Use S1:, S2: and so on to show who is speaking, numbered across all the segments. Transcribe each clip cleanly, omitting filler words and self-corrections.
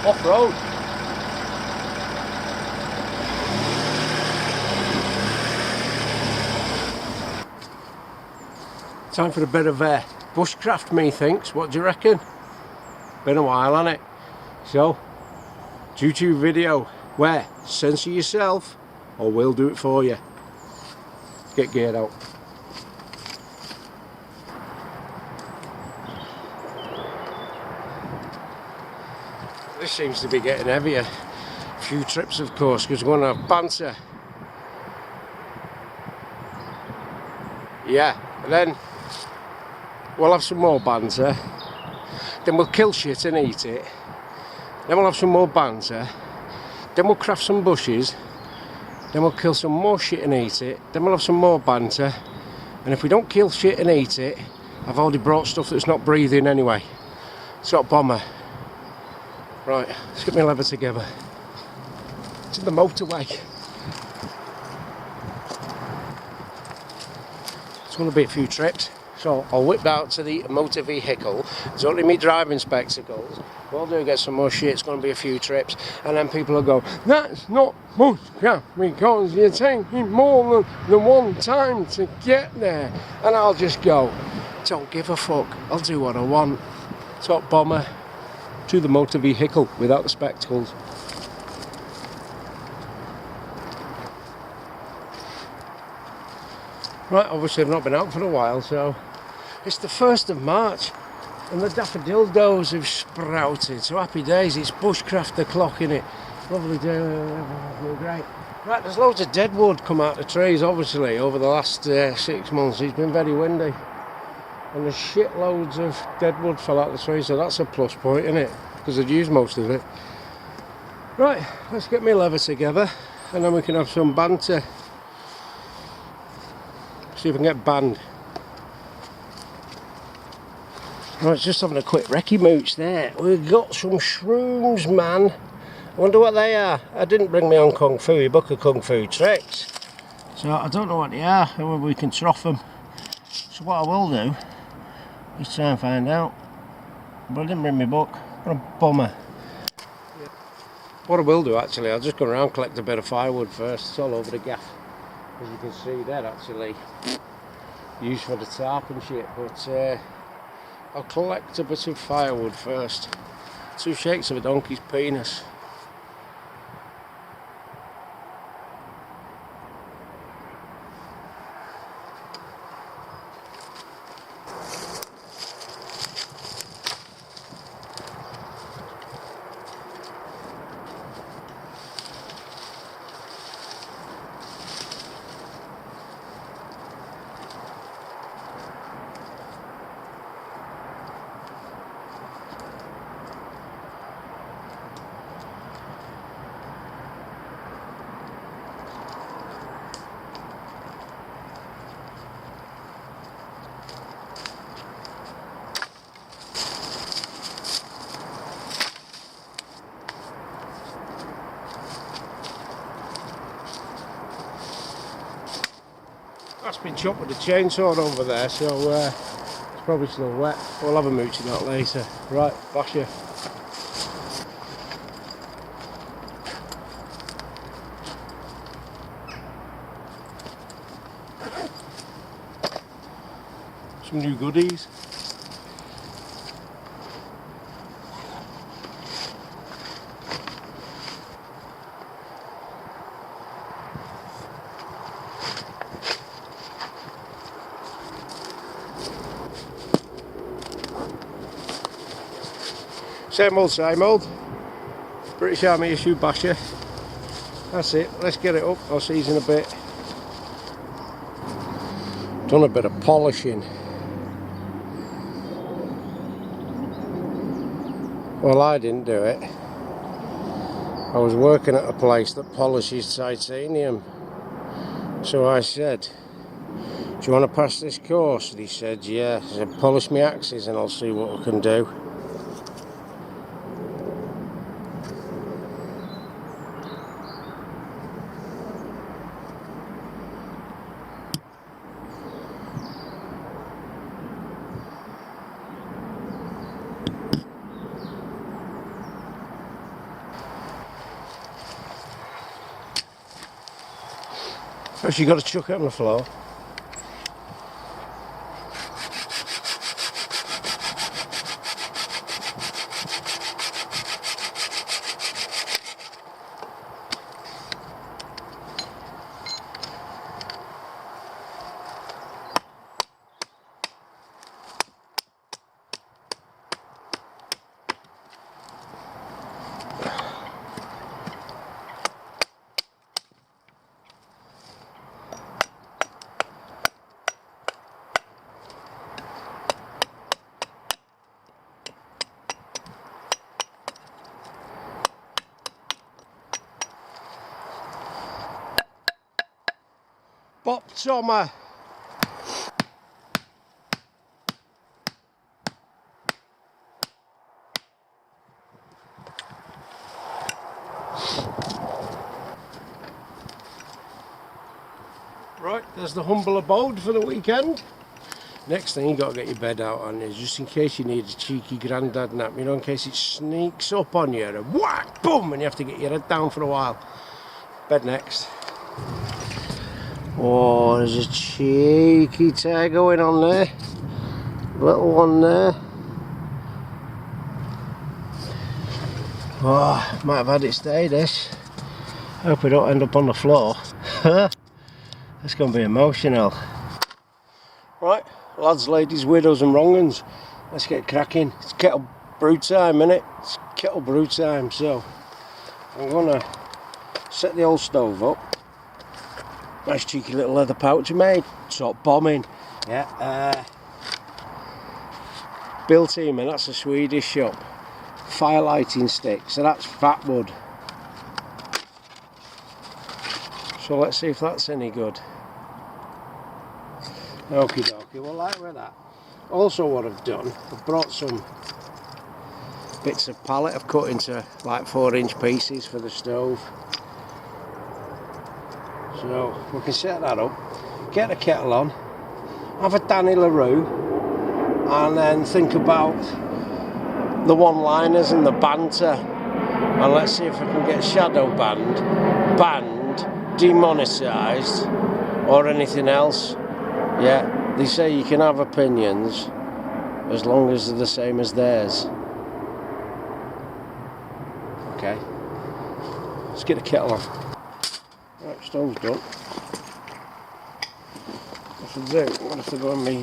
S1: off-road. Time for a bit of bushcraft, methinks. What do you reckon? Been a while, hasn't it? So, YouTube video where censor yourself or we'll do it for you. Get geared out. This seems to be getting heavier. A few trips, of course, because we're going to have banter. Yeah, and then we'll have some more banter. Then we'll kill shit and eat it. Then we'll have some more banter. Then we'll craft some bushes. Then we'll kill some more shit and eat it. Then we'll have some more banter. And if we don't kill shit and eat it, I've already brought stuff that's not breathing anyway. Sort of bomber. Right, let's get my lever together. To the motorway. It's going to be a few trips. So I'll whip out to the motor vehicle. It's only me driving spectacles. We'll do get some more shit. It's going to be a few trips. And then people will go, that's not bushcraft because you're taking more than one time to get there. And I'll just go, don't give a fuck. I'll do what I want. Top bomber to the motor vehicle without the spectacles. Right, obviously I've not been out for a while, so it's the 1st of March and the daffodildos have sprouted, so happy days. It's bushcraft o'clock in it. Lovely day, great. Right, there's loads of dead wood come out of the trees obviously over the last 6 months. It's been very windy and there's shitloads of dead wood fell out of the trees, so that's a plus point, isn't it? Because I'd used most of it. Right, let's get my lever together and then we can have some banter. See if I can get banned. Right, just having a quick recce mooch there. We've got some shrooms, man. I wonder what they are. I didn't bring my own kung fu, book of kung fu tricks. So I don't know what they are, whether we can trough them. So what I will do is try and find out. But I didn't bring my book. What a bummer. What I will do actually, I'll just go around and collect a bit of firewood first. It's all over the gaff. As you can see, they're actually used for the tarp and shit, but I'll collect a bit of firewood first. 2 shakes of a donkey's penis. That's been chopped with a chainsaw over there, so it's probably still wet. We'll have a mooch of that later. Right, bash you. Some new goodies. Same old. British Army issue basher. That's it, let's get it up. I'll see you in a bit. Done a bit of polishing. Well, I didn't do it. I was working at a place that polishes titanium. So I said, do you want to pass this course? And he said, yeah. I said, polish my axes and I'll see what I can do. First you got to chuck it on the floor. Bop Tommer. Right, there's the humble abode for the weekend. Next thing, you got to get your bed out on you, just in case you need a cheeky grandad nap, you know, in case it sneaks up on you and whack, boom, and you have to get your head down for a while. Bed next. Oh, there's a cheeky tear going on there. Little one there. Oh, might have had it stay this. Hope it don't end up on the floor. It's going to be emotional. Right, lads, ladies, widows and wrong uns, let's get cracking. It's kettle brew time, innit? It's kettle brew time, so I'm going to set the old stove up. Nice cheeky little leather pouch I made. Top bombing. Yeah. Bill Team, and that's a Swedish shop. Fire lighting stick, so that's fat wood. So let's see if that's any good. Okie dokie, well, like with that. Also, what I've done, I've brought some bits of pallet I've cut into like 4-inch pieces for the stove. So we can set that up, get the kettle on, have a Danny LaRue, and then think about the one-liners and the banter, and let's see if I can get shadow banned, demonetised, or anything else. Yeah, they say you can have opinions as long as they're the same as theirs. Okay, let's get the kettle on. Right, stove's done. What to do? I'm going to have to go on my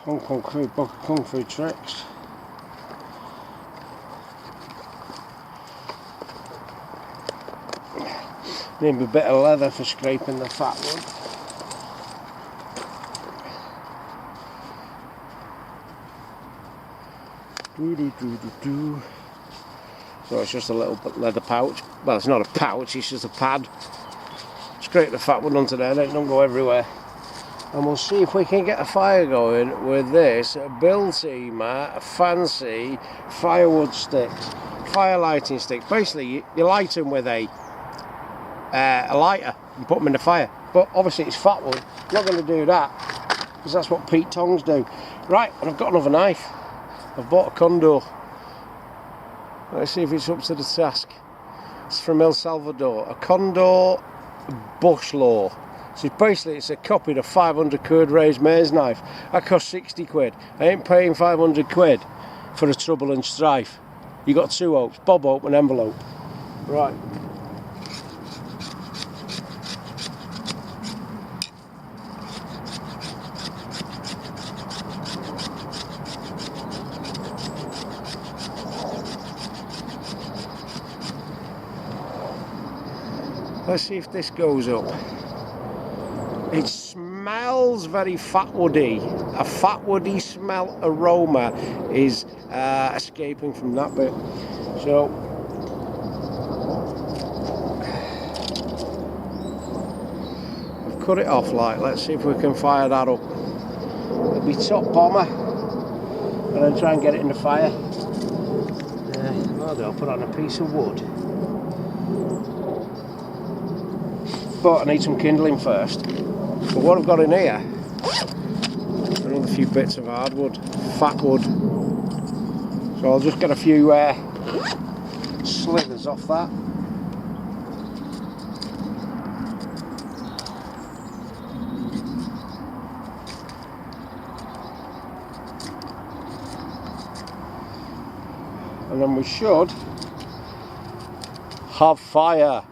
S1: Hong Kong book of Kung Fu tricks. Need a bit of leather for scraping the fat wood. So it's just a little leather pouch. Well, it's not a pouch, it's just a pad. Scrape the fat one onto there, let it don't go everywhere. And we'll see if we can get a fire going with this Bill Teamer fancy firewood sticks, fire lighting sticks. Basically, you light them with a lighter and put them in the fire. But obviously it's fat wood. I'm not going to do that because that's what Pete Tongs do. Right, and I've got another knife. I've bought a condor. Let's see if it's up to the task. It's from El Salvador. A condor bush law. So basically it's a copy of a 500 quid raised mare's knife. That cost 60 quid. I ain't paying 500 quid for the trouble and strife. You got two opes, bob ope and envelope. Right. Let's see if this goes up. It smells very fat woody. A fat woody smell aroma is escaping from that bit. So I've cut it off like. Let's see if we can fire that up. It'll be top bomber, and then try and get it in the fire. I'll put on a piece of wood. But I need some kindling first. But what I've got in here, another few bits of hardwood, fat wood. So I'll just get a few slithers off that. and then we should have fire.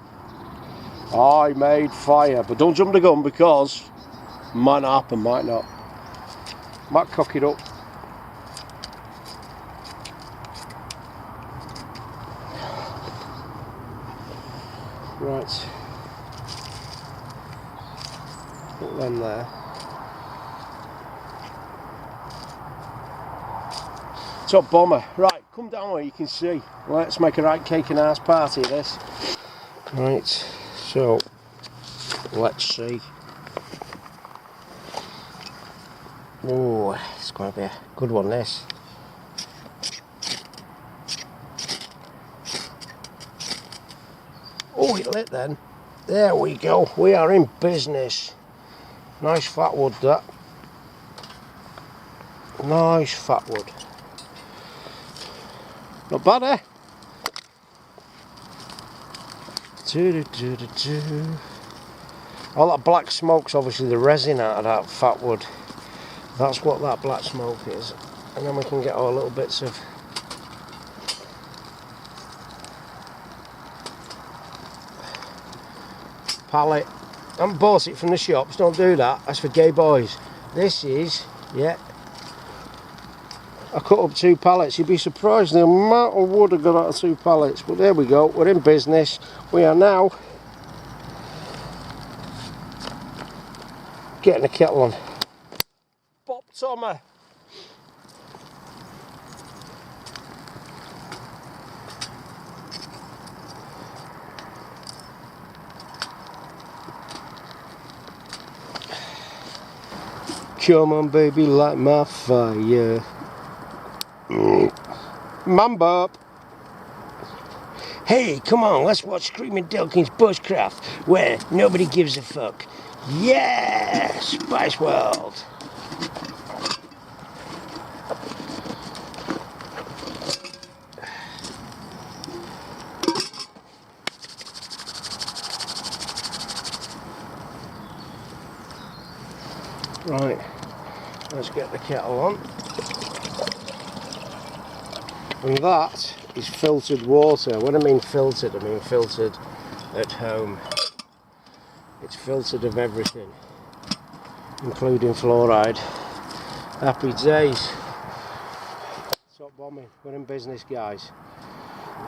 S1: I made fire, but don't jump the gun because might not happen, might not. Might cock it up. Right. Put them there. Top bomber. Right, come down where you can see. Let's make a right cake and ass party of this. Right, so let's see. Oh, it's going to be a good one, this. Oh, it lit then. There we go. We are in business. Nice fat wood, that. Nice fat wood. Not bad, eh? All that black smoke's obviously the resin out of that fat wood. That's what that black smoke is. And then we can get our little bits of pallet. I haven't bought it from the shops, don't do that. That's for gay boys. This is, yeah. I cut up 2 pallets. You'd be surprised the amount of wood I got out of 2 pallets. But there we go, we're in business. We are now getting the kettle on. Pop Tommy. Come on baby, light my fire. Man burp. Hey, come on, let's watch Screaming Dilkins Bushcraft, where nobody gives a fuck. Yeah, Spice World. Right, let's get the kettle on. And that is filtered water. When I mean filtered at home. It's filtered of everything, including fluoride. Happy days. Top bombing. We're in business, guys.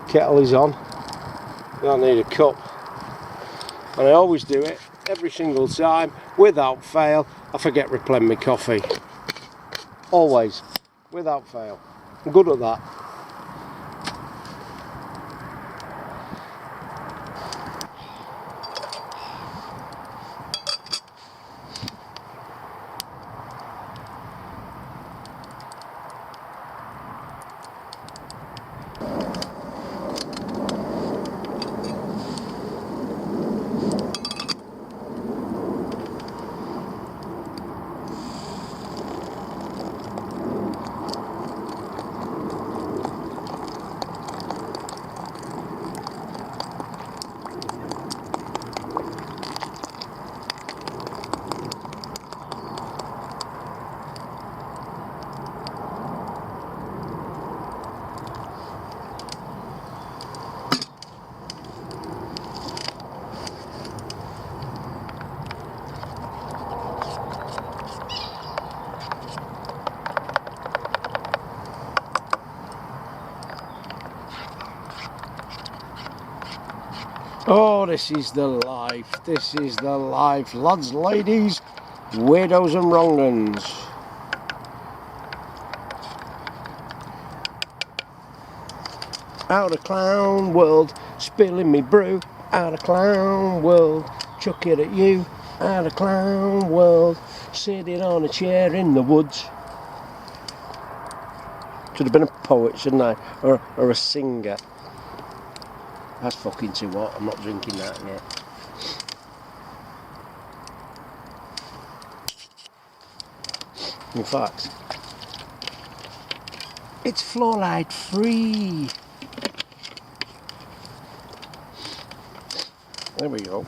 S1: Kettle is on. You don't need a cup. And I always do it every single time, without fail. I forget to replenish my coffee. Always, without fail. I'm good at that. Oh, this is the life. This is the life. Lads, ladies, weirdos and wrong-uns. Out of clown world, spilling me brew. Out of clown world, chuck it at you. Out of clown world, sitting on a chair in the woods. Should have been a poet, shouldn't I? Or a singer. That's fucking too hot. I'm not drinking that yet. In fact, it's fluoride free. There we go.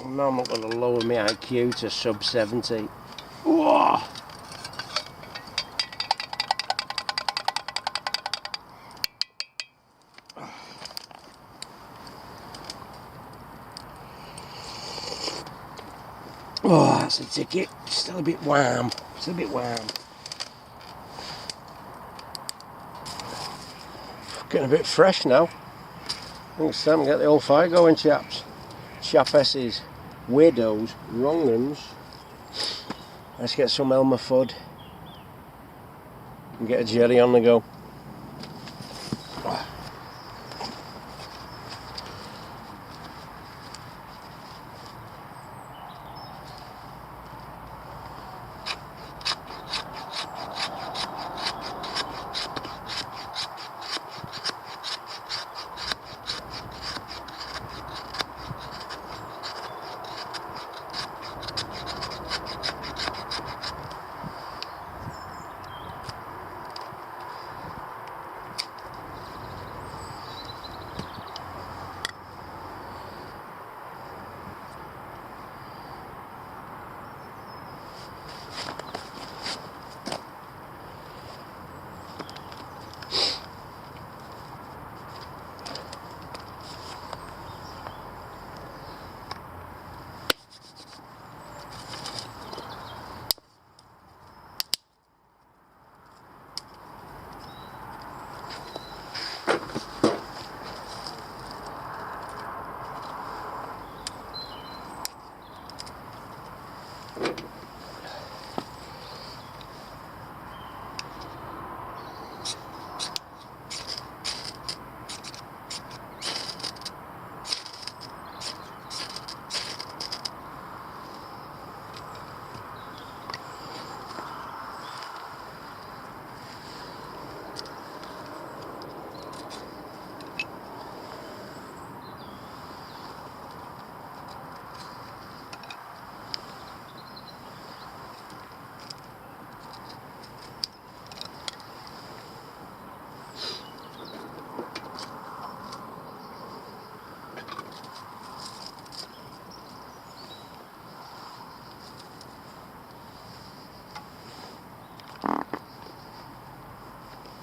S1: Now I'm not going to lower my IQ to sub 70. Whoa. Oh, that's a ticket. Still a bit warm. Still a bit warm. Getting a bit fresh now. I think it's time to get the old fire going, chaps. Chapesses, widows, wrong uns. Let's get some Elmer Fudd and get a jelly on the go.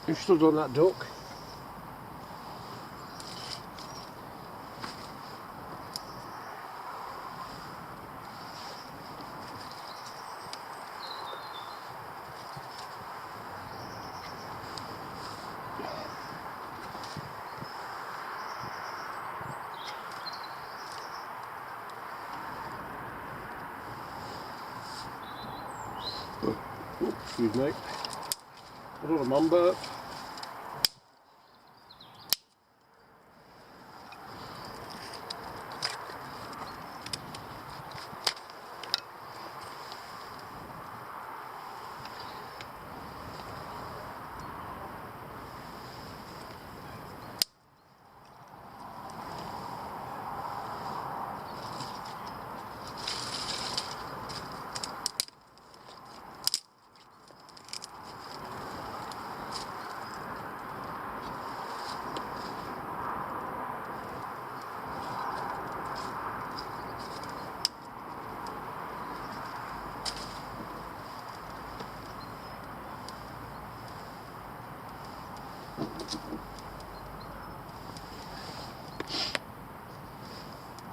S1: Who stood on that duck? Excuse me. I don't know, man burp.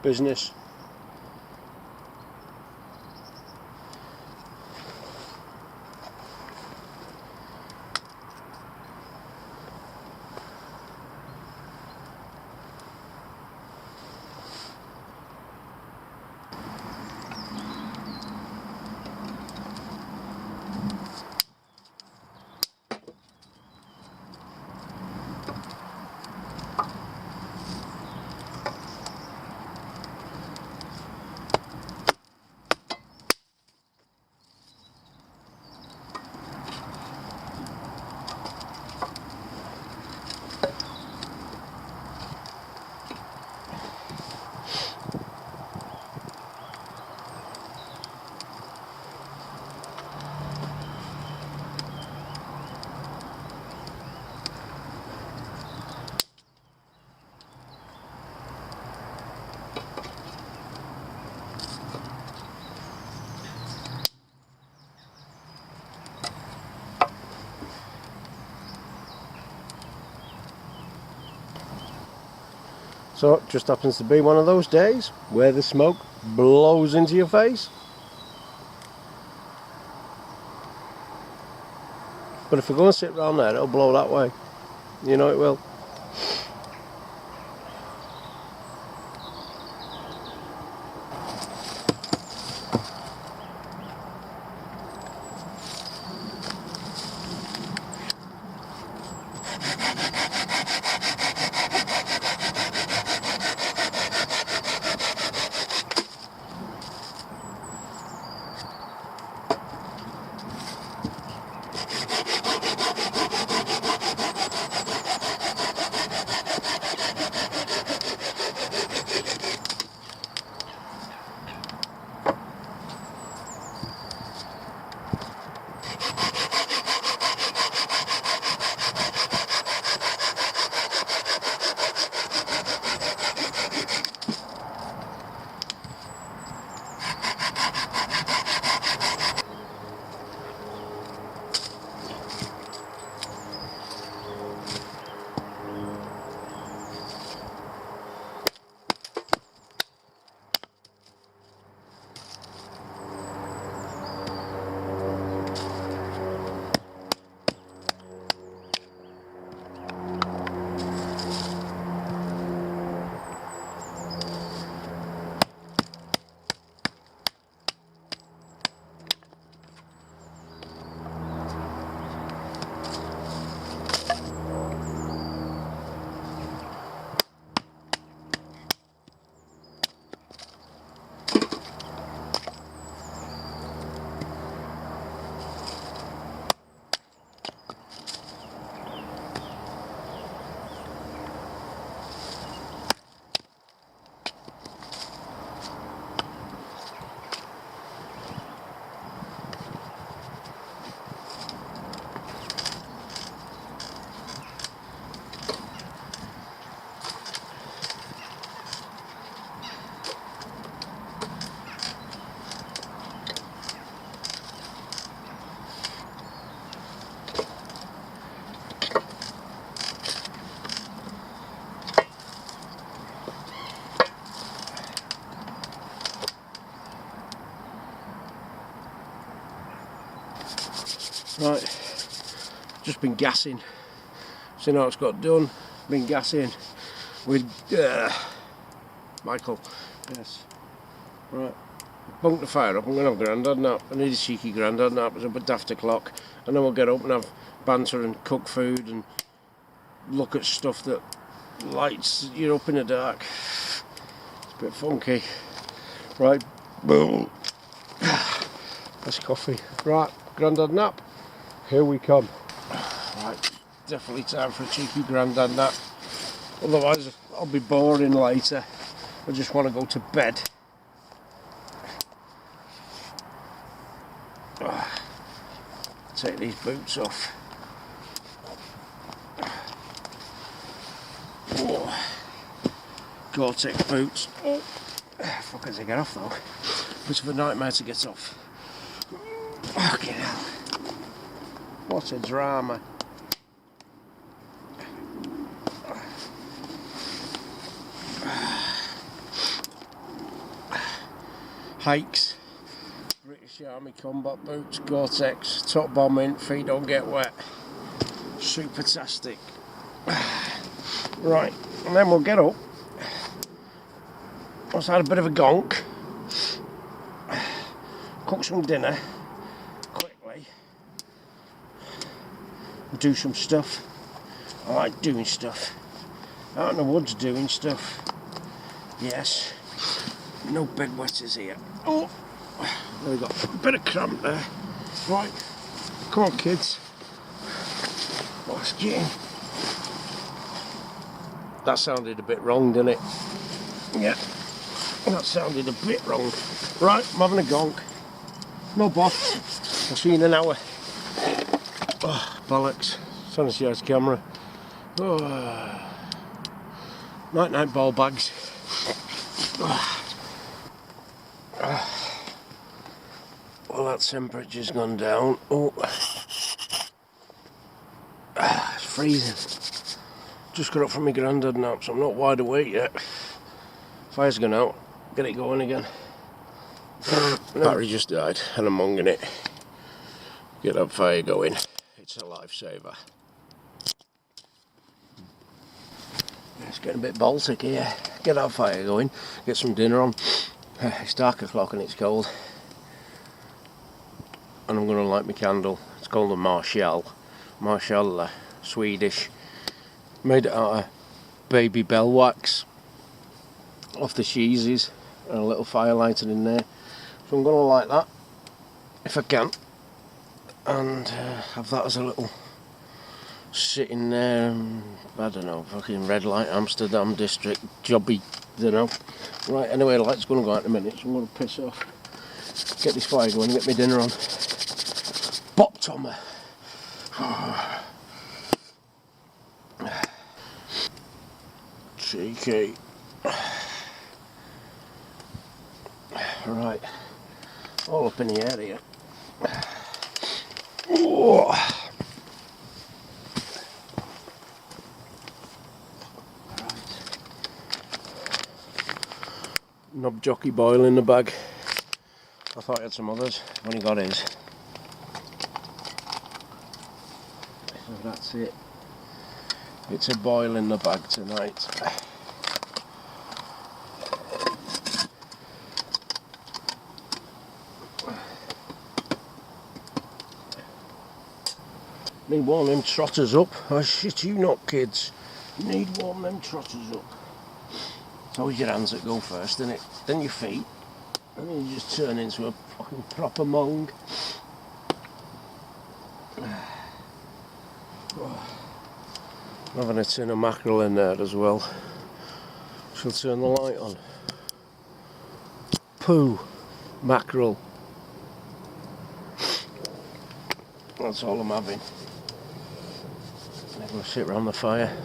S1: Business. So it just happens to be one of those days where the smoke blows into your face. But if I go and sit round there, it'll blow that way. You know it will. Right, just been gassing. So now it's got done. Been gassing with Michael. Yes. Right. Bunk the fire up. I'm going to have a grandad nap. I need a cheeky grandad nap. It's up at after clock, and then we'll get up and have banter and cook food and look at stuff that lights you up in the dark. It's a bit funky. Right. Boom. That's coffee. Right. Grandad nap. Here we come. Right, definitely time for a cheeky grandad nap. Otherwise, I'll be boring later. I just want to go to bed. Take these boots off. Oh. Gore-Tex boots. Oh. Fuck as I get off though. Bit of a nightmare to get off. Fucking hell. What a drama. Hikes, British Army combat boots, Gore-Tex, top bombing, feet don't get wet. Super-tastic. Right, and then we'll get up. Let's have a bit of a gonk. Cook some dinner. Do some stuff. I like doing stuff. Out in the woods doing stuff. Yes. No bedwetters here. Oh! There we got a bit of cramp there. Right. Come on, kids. Let's get in. That sounded a bit wrong, didn't it? Yeah. That sounded a bit wrong. Right, I'm having a gonk. No boss. I'll see you in an hour. Oh, bollocks. Trying to see his camera. Oh. Night night ball bags. Oh. Well, that temperature's gone down. Oh. It's freezing. Just got up from my grandad nap, so I'm not wide awake yet. Fire's gone out. Get it going again. Battery just died and I'm monging it. Get that fire going. It's It's a lifesaver. It's getting a bit Baltic here. Get that fire going, get some dinner on. It's dark o'clock and it's cold. And I'm going to light my candle. It's called a Marshall. Marshall, Swedish. Made it out of baby bell wax off the cheeses. And a little fire lighter in there. So I'm going to light that if I can. And have that as a little sitting there, I don't know, fucking red light Amsterdam district jobby, don't know. Right, anyway, the light's going to go out in a minute, so I'm going to piss off, get this fire going, get my dinner on. Bop Tommer. Cheeky. Right, all up in the area. Oh. Knob jockey boil in the bag. I thought I had some others, I've only got his. So that's it. It's a boil in the bag tonight. Need warm them trotters up. I shit you not, kids. Need warm them trotters up. It's always your hands that go first, isn't it? Then your feet. And then you just turn into a fucking proper mong. Having a tin of mackerel in there as well. Shall turn the light on. Poo. Mackerel. That's all I'm having. I'm going to sit around the fire.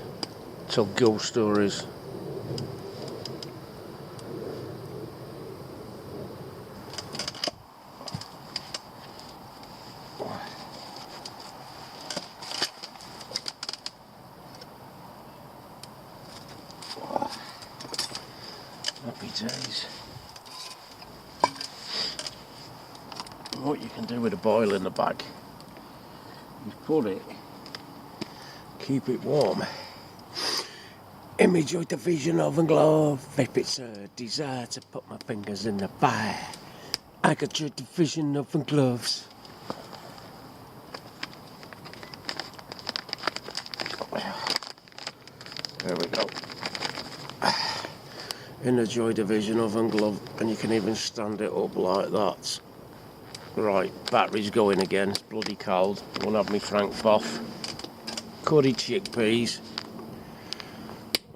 S1: Tell ghost stories. Happy days. What you can do with a boil in the bag, you put it, keep it warm. Image with the vision of a glove. If it's a desire to put my fingers in the fire, I got your vision of the gloves. There we go. In the Joy Division oven glove, and you can even stand it up like that. Right, battery's going again, it's bloody cold. Won't have me Frank Boff. Curry chickpeas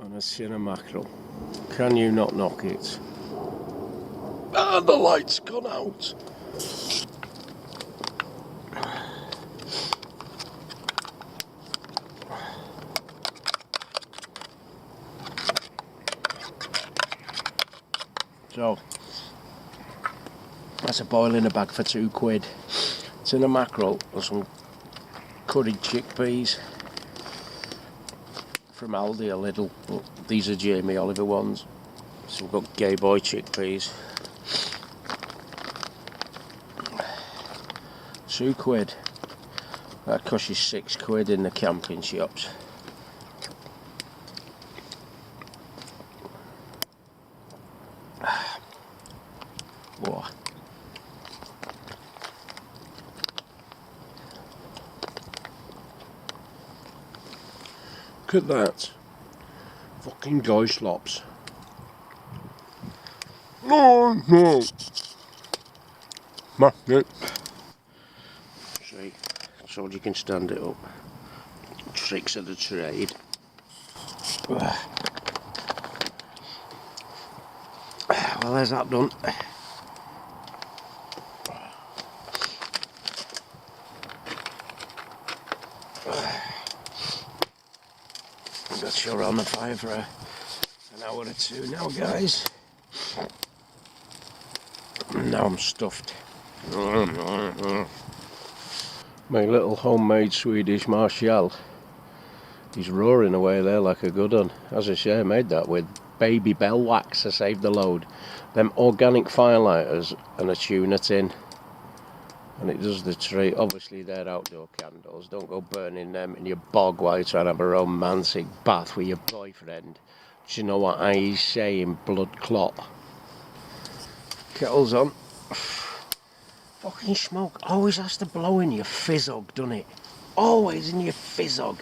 S1: and a tin of mackerel. Can you not knock it? Ah, the light's gone out. So, that's a boil in a bag for £2. Tin of mackerel and some curried chickpeas from Aldi, a little, but these are Jamie Oliver ones. So we've got Gay Boy chickpeas. £2. That costs you £6 in the camping shops. Whoa. Look at that. Fucking guy slops. No. Magnet. See, so you can stand it up. Tricks of the trade. Well, there's that done. Got sure on the fire for an hour or two now, guys. Now I'm stuffed. My little homemade Swedish Marshall. He's roaring away there like a good one. As I say, I made that with baby bell wax to save the load. Them organic firelighters and a tuna tin. and it does the treat. Obviously they're outdoor candles, don't go burning them in your bog while you're trying to have a romantic bath with your boyfriend. Do you know what I say in blood clot? Kettle's on. Fucking smoke always has to blow in your fizzog, doesn't it? Always in your fizzog.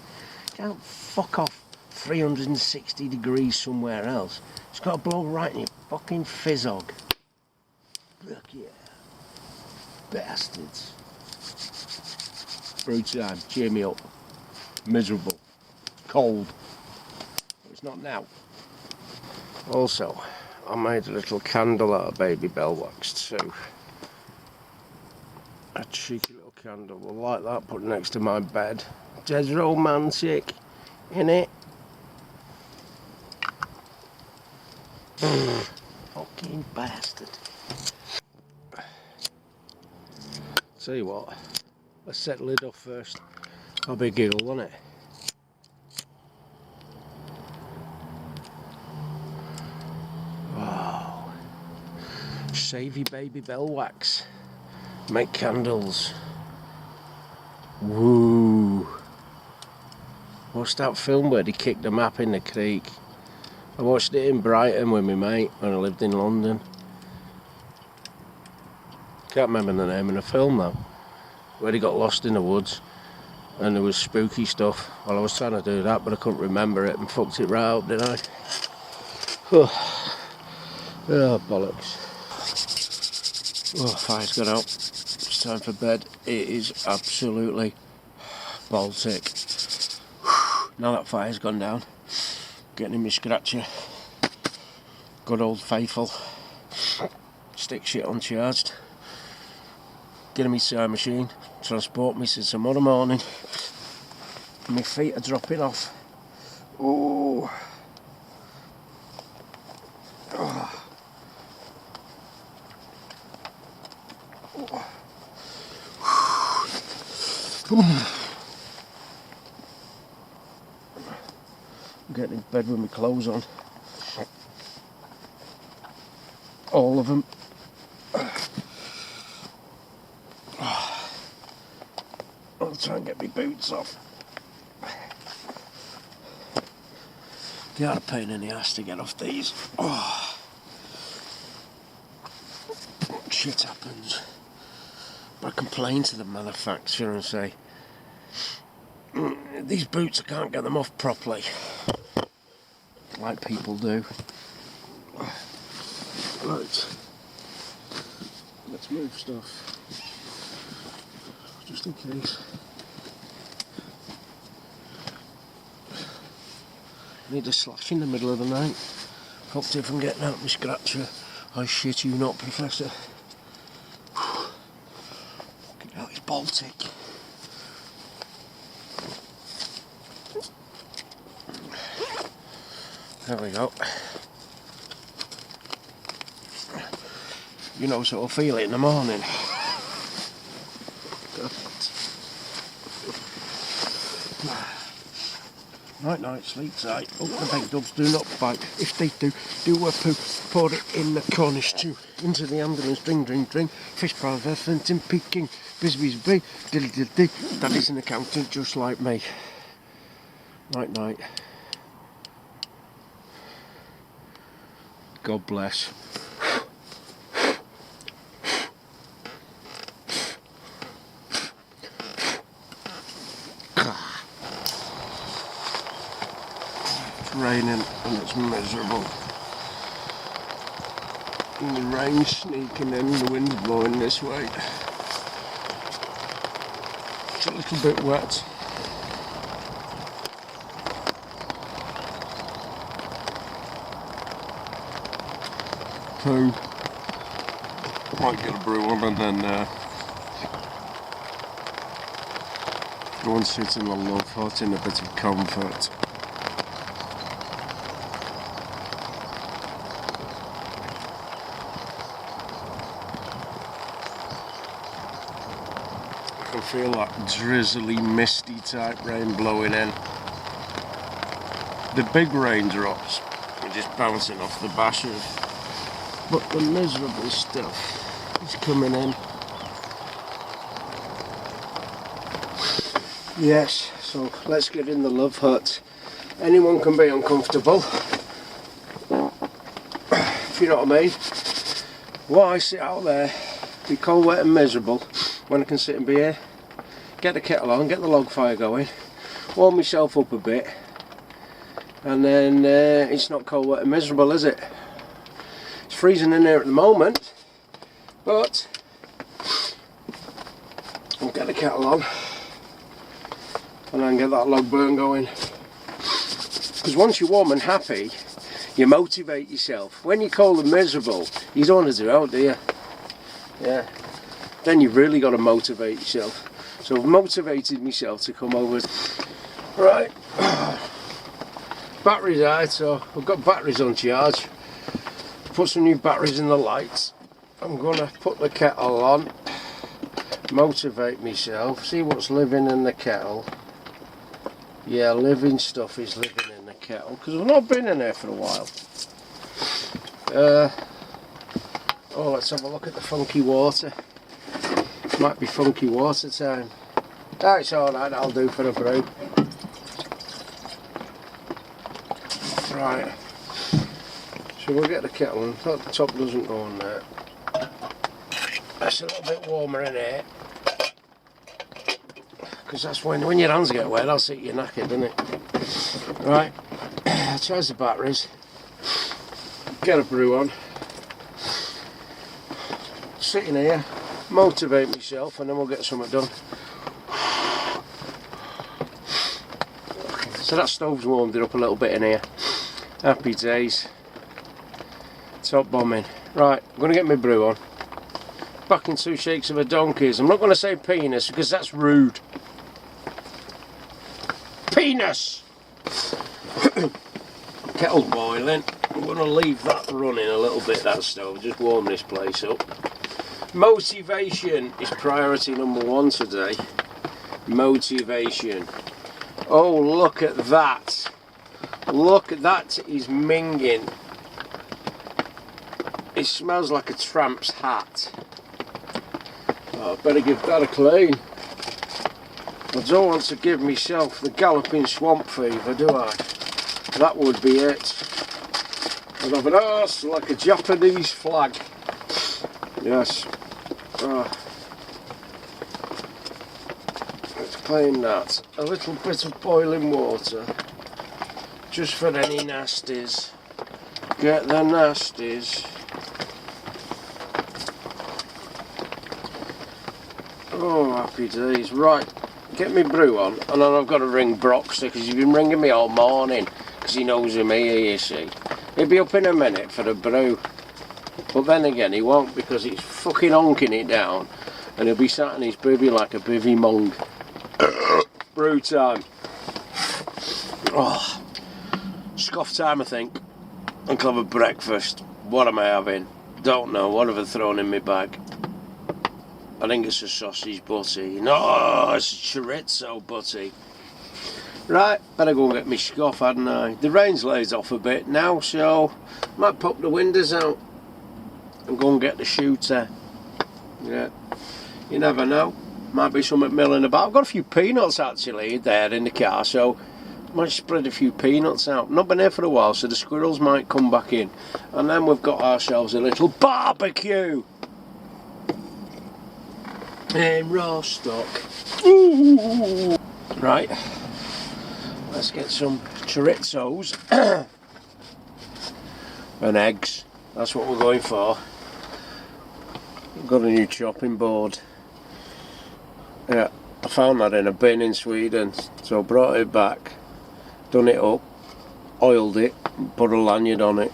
S1: Can't fuck off 360 degrees somewhere else. It's got to blow right in your fucking fizzog. Look, yeah. Bastards. Brew time, cheer me up. Miserable. Cold. But it's not now. Also, I made a little candle out of baby bell wax too. A cheeky little candle. We'll light that, put it next to my bed. Dead romantic, innit? Fucking bastard. Tell you what, let's set the lid off first. I'll be a giggle, won't it? Wow. Save your baby bell wax. Make candles. Woo. What's that film where they kicked the map in the creek? I watched it in Brighton with my mate when I lived in London. Can't remember the name of the film though. Where he got lost in the woods and there was spooky stuff. Well, I was trying to do that but I couldn't remember it and fucked it right up, didn't I? Oh, bollocks. Oh, fire's got out. It's time for bed. It is absolutely Baltic. Now that fire's gone down, getting in my scratcher. Good old faithful. Stick shit uncharged. Getting me sewing machine. Transport me to tomorrow morning. My feet are dropping off. Oh. Oh. Oh. I'm getting in bed with my clothes on. All of them. I'll try and get my boots off. They are a pain in the ass to get off these. Oh. Shit happens. But I complain to the manufacturer and say, these boots, I can't get them off properly. Like people do. Right. Let's move stuff. Just in case. Need a slash in the middle of the night. Fucked if I'm getting out my scratcher. I shit you not, Professor. Fucking hell, it's Baltic. There we go. You know, so I'll feel it in the morning. Night night, sleep tight. Oh, the big dogs do not bite. If they do a poo, pour it in the Cornish stew. Into the ambulance, drink. Fish fry, Flint Peking. Bisbee's big, diddly. Daddy's an accountant just like me. Night night. God bless. It's raining and it's miserable. And the rain's sneaking in, the wind's blowing this way. It's a little bit wet. So, might get a brew on and then go and sit in the LuvHut in a bit of comfort. I can feel that drizzly, misty type rain blowing in. The big raindrops are just bouncing off the bashers. But the miserable stuff is coming in. Yes, so let's get in the LuvHut. Anyone can be uncomfortable, if you know what I mean. Why sit out there, be cold, wet and miserable, when I can sit and be here, get the kettle on, get the log fire going, warm myself up a bit, and then it's not cold, wet and miserable, is it? It's freezing in here at the moment, but I'll get the kettle on and then get that log burn going. Because once you're warm and happy, you motivate yourself. When you're cold and miserable, you don't want to do out, do you? Yeah. Then you've really got to motivate yourself. So I've motivated myself to come over. Right. Batteries out, so I've got batteries on charge. Put some new batteries in the lights. I'm going to put the kettle on. Motivate myself. See what's living in the kettle. Yeah, living stuff is living in the kettle. Because I've not been in there for a while. Oh, let's have a look at the funky water. Might be funky water time. That's alright, that'll do for a brew. Right. So we'll get the kettle on. The top doesn't go on there. That's a little bit warmer in here. Because that's when your hands get wet, that'll sit you knackered, doesn't it? Right. Charge the batteries. Get a brew on. Sit in here. Motivate myself and then we'll get something done. Okay, so that stove's warmed it up a little bit in here. Happy days. Top bombing. Right, I'm going to get my brew on. Back in 2 shakes of a donkey's. I'm not going to say penis because that's rude. Penis! Kettle's boiling. I'm going to leave that running a little bit, that stove. Just warm this place up. Motivation is priority number 1 today. Motivation. Oh, look at that. Look at that, is minging. It smells like a tramp's hat. Oh, I better give that a clean. I don't want to give myself the galloping swamp fever, do I? That would be it. I'd have an arse like a Japanese flag. Yes. Let's clean that. A little bit of boiling water. Just for any nasties. Get the nasties. Oh, happy days. Right, get me brew on, and then I've got to ring Broxter because he's been ringing me all morning because he knows I'm here, you see. He'll be up in a minute for the brew. But then again, he won't because he's fucking honking it down and he'll be sat in his bivvy like a bivvy mong. Brew time. Oh, scoff time, I think. And have a breakfast. What am I having? Don't know. What have I thrown in my bag? I think it's a sausage butty. No, it's a chorizo butty. Right, better go and get my scoff, hadn't I? The rain's laid off a bit now, so I might pop the windows out and go and get the shooter. Yeah, you never know. Might be something milling about. I've got a few peanuts actually there in the car, so I might spread a few peanuts out. Not been here for a while, so the squirrels might come back in. And then we've got ourselves a little barbecue in Rostock. Ooh. Right, let's get some chorizos and eggs. That's what we're going for. I've got a new chopping board. Yeah, I found that in a bin in Sweden, so I brought it back, done it up, oiled it, put a lanyard on it.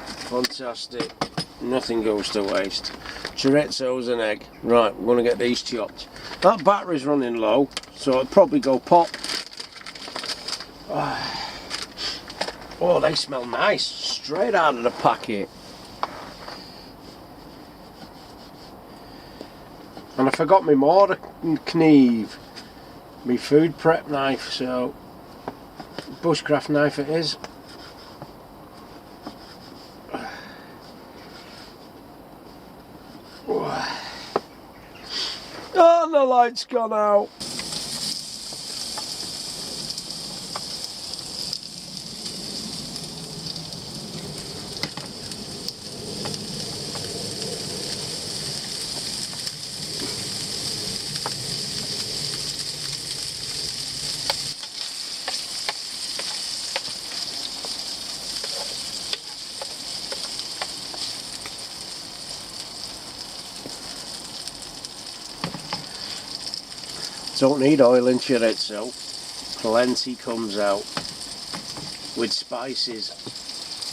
S1: Fantastic. Nothing goes to waste. Chorizos and egg. Right, we're going to get these chopped. That battery's running low, so it'll probably go pop. Oh, they smell nice. Straight out of the packet. And I forgot my mortar knife. My food prep knife, so Bushcraft knife it is. Oh, the light's gone out. Don't need oil in chorizo. Plenty comes out with spices.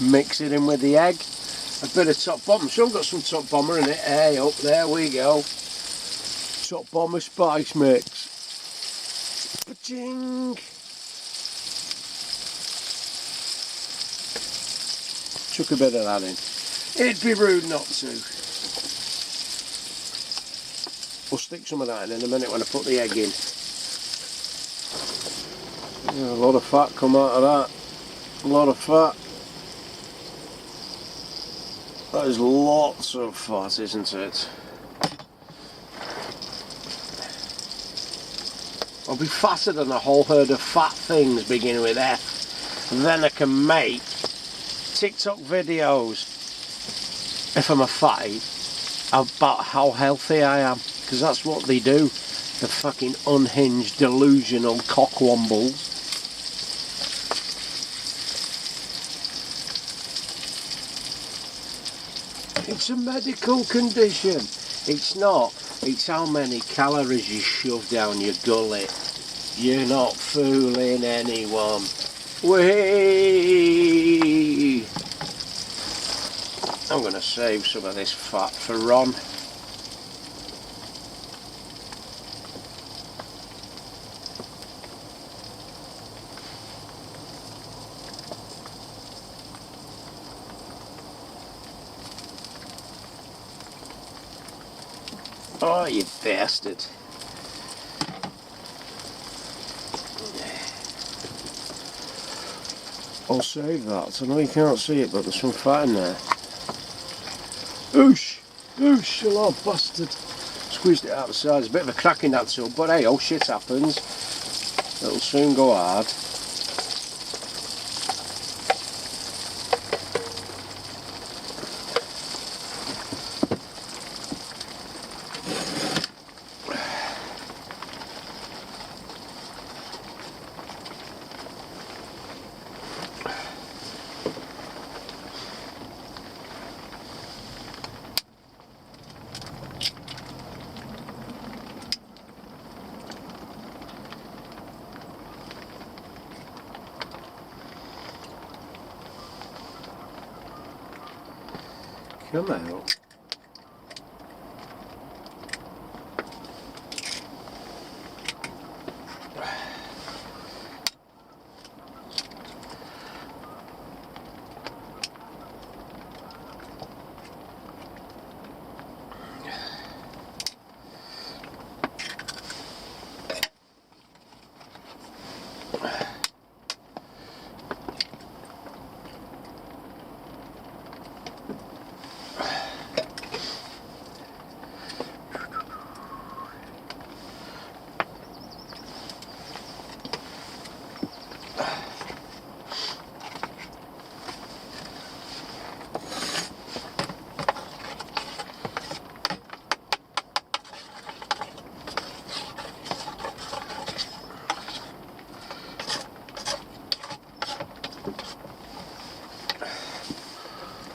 S1: Mix it in with the egg. A bit of top bomber. Still got some top bomber in it. Hey, up there we go. Top bomber spice mix. Ba-ching! Chuck a bit of that in. It'd be rude not to. We'll stick some of that in a minute when I put the egg in. Yeah, a lot of fat come out of that. A lot of fat. That is lots of fat, isn't it? I'll be fatter than a whole herd of fat things beginning with F. And then I can make TikTok videos, if I'm a fatty, about how healthy I am. Because that's what they do. The fucking unhinged, delusional cockwombles. It's a medical condition. It's not. It's how many calories you shove down your gullet. You're not fooling anyone. Whee! I'm going to save some of this fat for Ron. Oh, you bastard. I'll save that. I know you can't see it, but there's some fat in there. Oosh! Oosh! Oh, bastard. Squeezed it out the side. There's a bit of a crack in that tub, but hey, oh, shit happens. It'll soon go hard. Come out.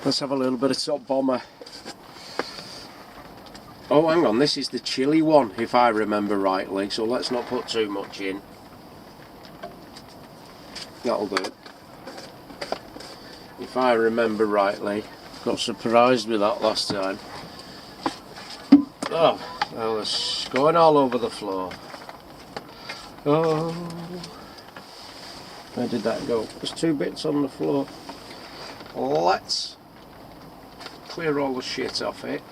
S1: Let's have a little bit of top bomber. Oh, hang on, this is the chili one, if I remember rightly, so let's not put too much in. That'll do. If I remember rightly. Got surprised with that last time. Oh, that was going all over the floor. Oh, where did that go? There's 2 bits on the floor. Let's clear all the shit off it.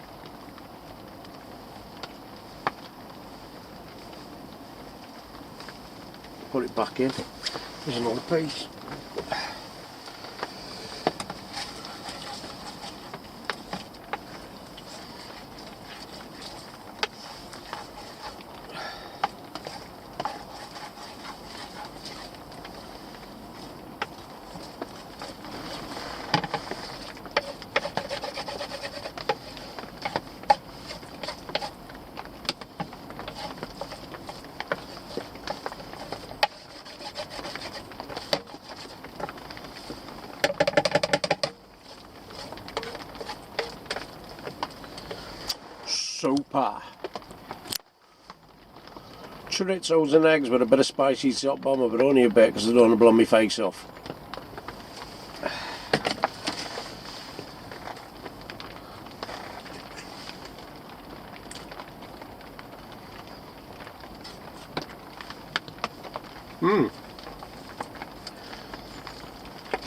S1: Put it back in. There's another piece. Super. Chorizos and eggs with a bit of spicy top bomber, but only a bit because I don't want to blow my face off.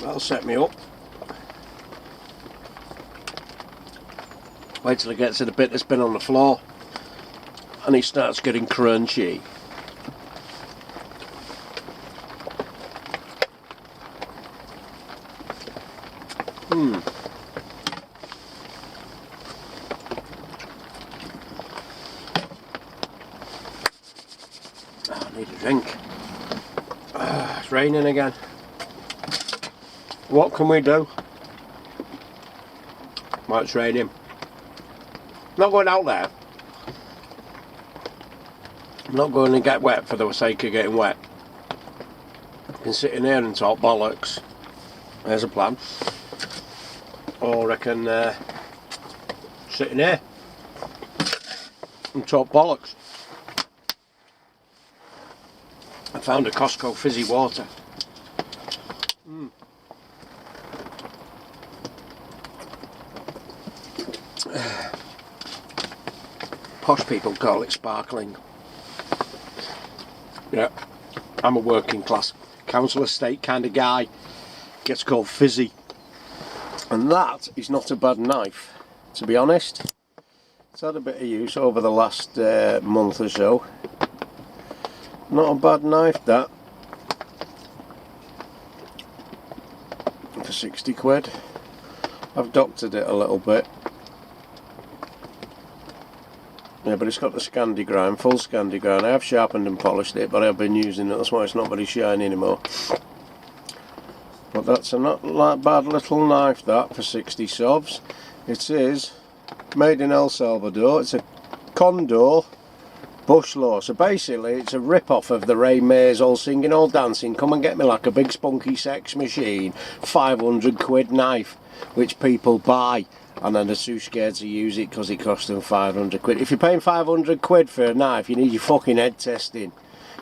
S1: That'll set me up. Wait till it gets to the bit that's been on the floor and it starts getting crunchy. Oh, I need a drink. It's raining again. What can we do? Well, it's raining. Not going out there. I'm not going to get wet for the sake of getting wet. I can sit in here and talk bollocks. There's a plan. Or I can sit in here and talk bollocks. I found a Costco fizzy water. Posh people call it sparkling. Yeah, I'm a working class council estate kind of guy. Gets called fizzy. And that is not a bad knife, to be honest. It's had a bit of use over the last month or so. Not a bad knife, that. For 60 quid. I've doctored it a little bit. Yeah, but it's got the Scandi grind, full Scandi grind. I have sharpened and polished it, but I've been using it, that's why it's not very shiny anymore. But that's a not bad little knife, that, for 60 sovs. It is made in El Salvador. It's a Condor Bushlaw. So basically it's a rip-off of the Ray Mays All Singing All Dancing, come and get me like a big spunky sex machine, 500 quid knife, which people buy. And then they're too scared to use it because it costs them 500 quid. If you're paying 500 quid for a knife, you need your fucking head testing.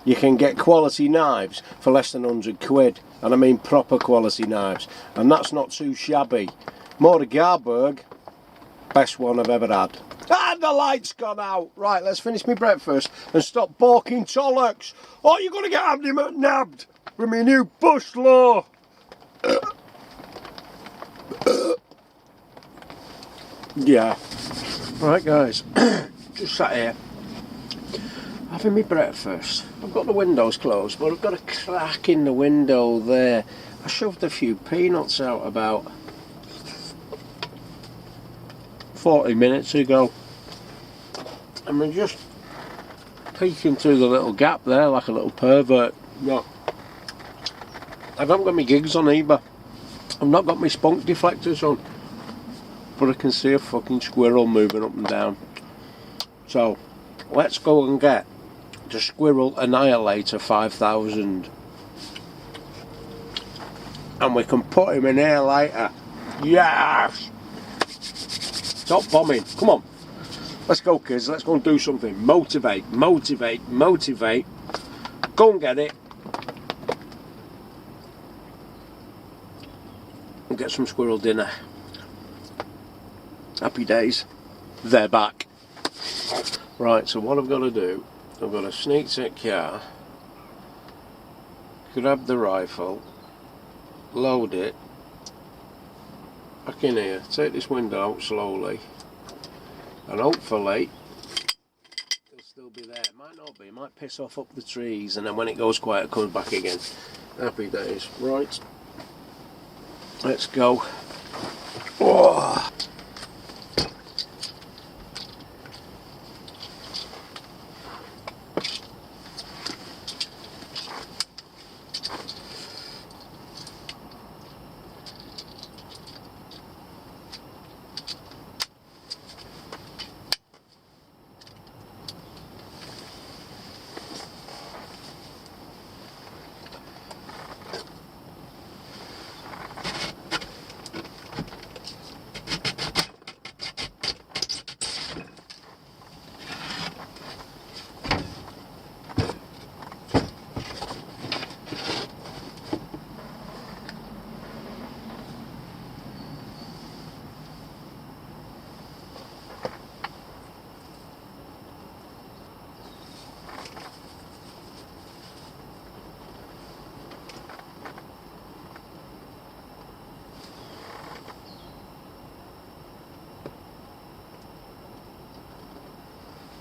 S1: You can get quality knives for less than 100 quid. And I mean proper quality knives. And that's not too shabby. Mora Garberg, best one I've ever had. And the light's gone out. Right, let's finish my breakfast and stop balking tollocks. Oh, you're going to get nabbed with my new Bushlaw. Yeah. Right guys, just sat here having my breakfast. I've got the windows closed, but I've got a crack in the window there. I shoved a few peanuts out about 40 minutes ago. And I'm just peeking through the little gap there like a little pervert. No, I haven't got my gigs on either. I've not got my spunk deflectors on. But I can see a fucking squirrel moving up and down. So, let's go and get the Squirrel Annihilator 5000. And we can put him in here later. Yes! Stop bombing. Come on. Let's go, kids. Let's go and do something. Motivate, motivate, motivate. Go and get it. And get some squirrel dinner. Happy days, they're back. Right, so what I've got to do, I've got to sneak to the car, grab the rifle, load it, back in here, take this window out slowly, and hopefully it'll still be there. It might not be, it might piss off up the trees, and then when it goes quiet it comes back again. Happy days. Right, let's go. Oh.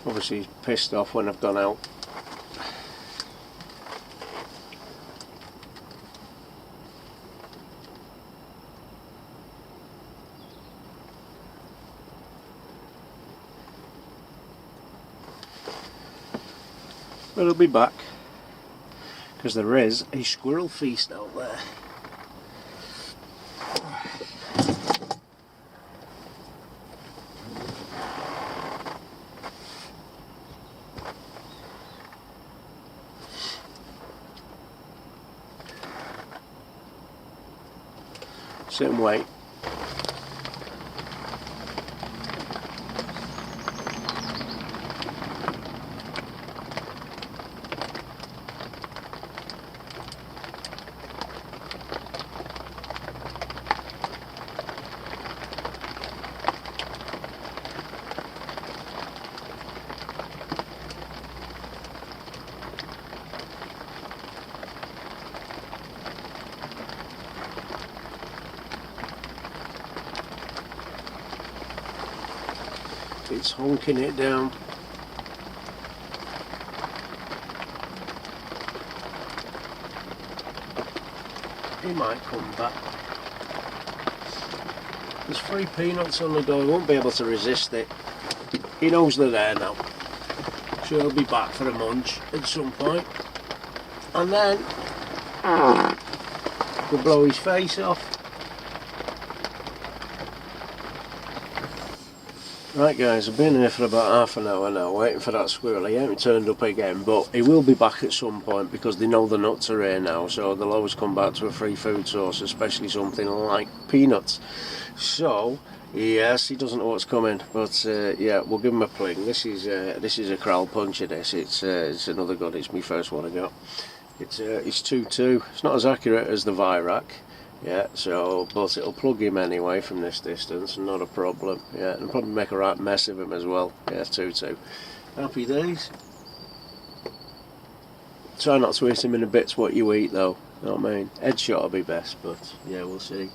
S1: Obviously he's pissed off when I've gone out. But he'll be back, because there is a squirrel feast out there. Sit and wait. It's honking it down. He might come back. There's 3 peanuts on the door, he won't be able to resist it. He knows they're there now. So he'll be back for a munch at some point. And then we'll blow his face off. Right guys, I've been here for about half an hour now waiting for that squirrel. He hasn't turned up again, but he will be back at some point because they know the nuts are here now, so they'll always come back to a free food source, especially something like peanuts. So yes, he doesn't know what's coming, but yeah, we'll give him a pling. This is a crowd puncher. It's another gun. It's my first one I got. It's 2.2. It's not as accurate as the Virac. Yeah, so, but it'll plug him anyway from this distance, not a problem. Yeah, and probably make a right mess of him as well. Yeah, 2.2. Happy days. Try not to eat him in a bits what you eat though, you know what I mean? Headshot will be best, but yeah, we'll see.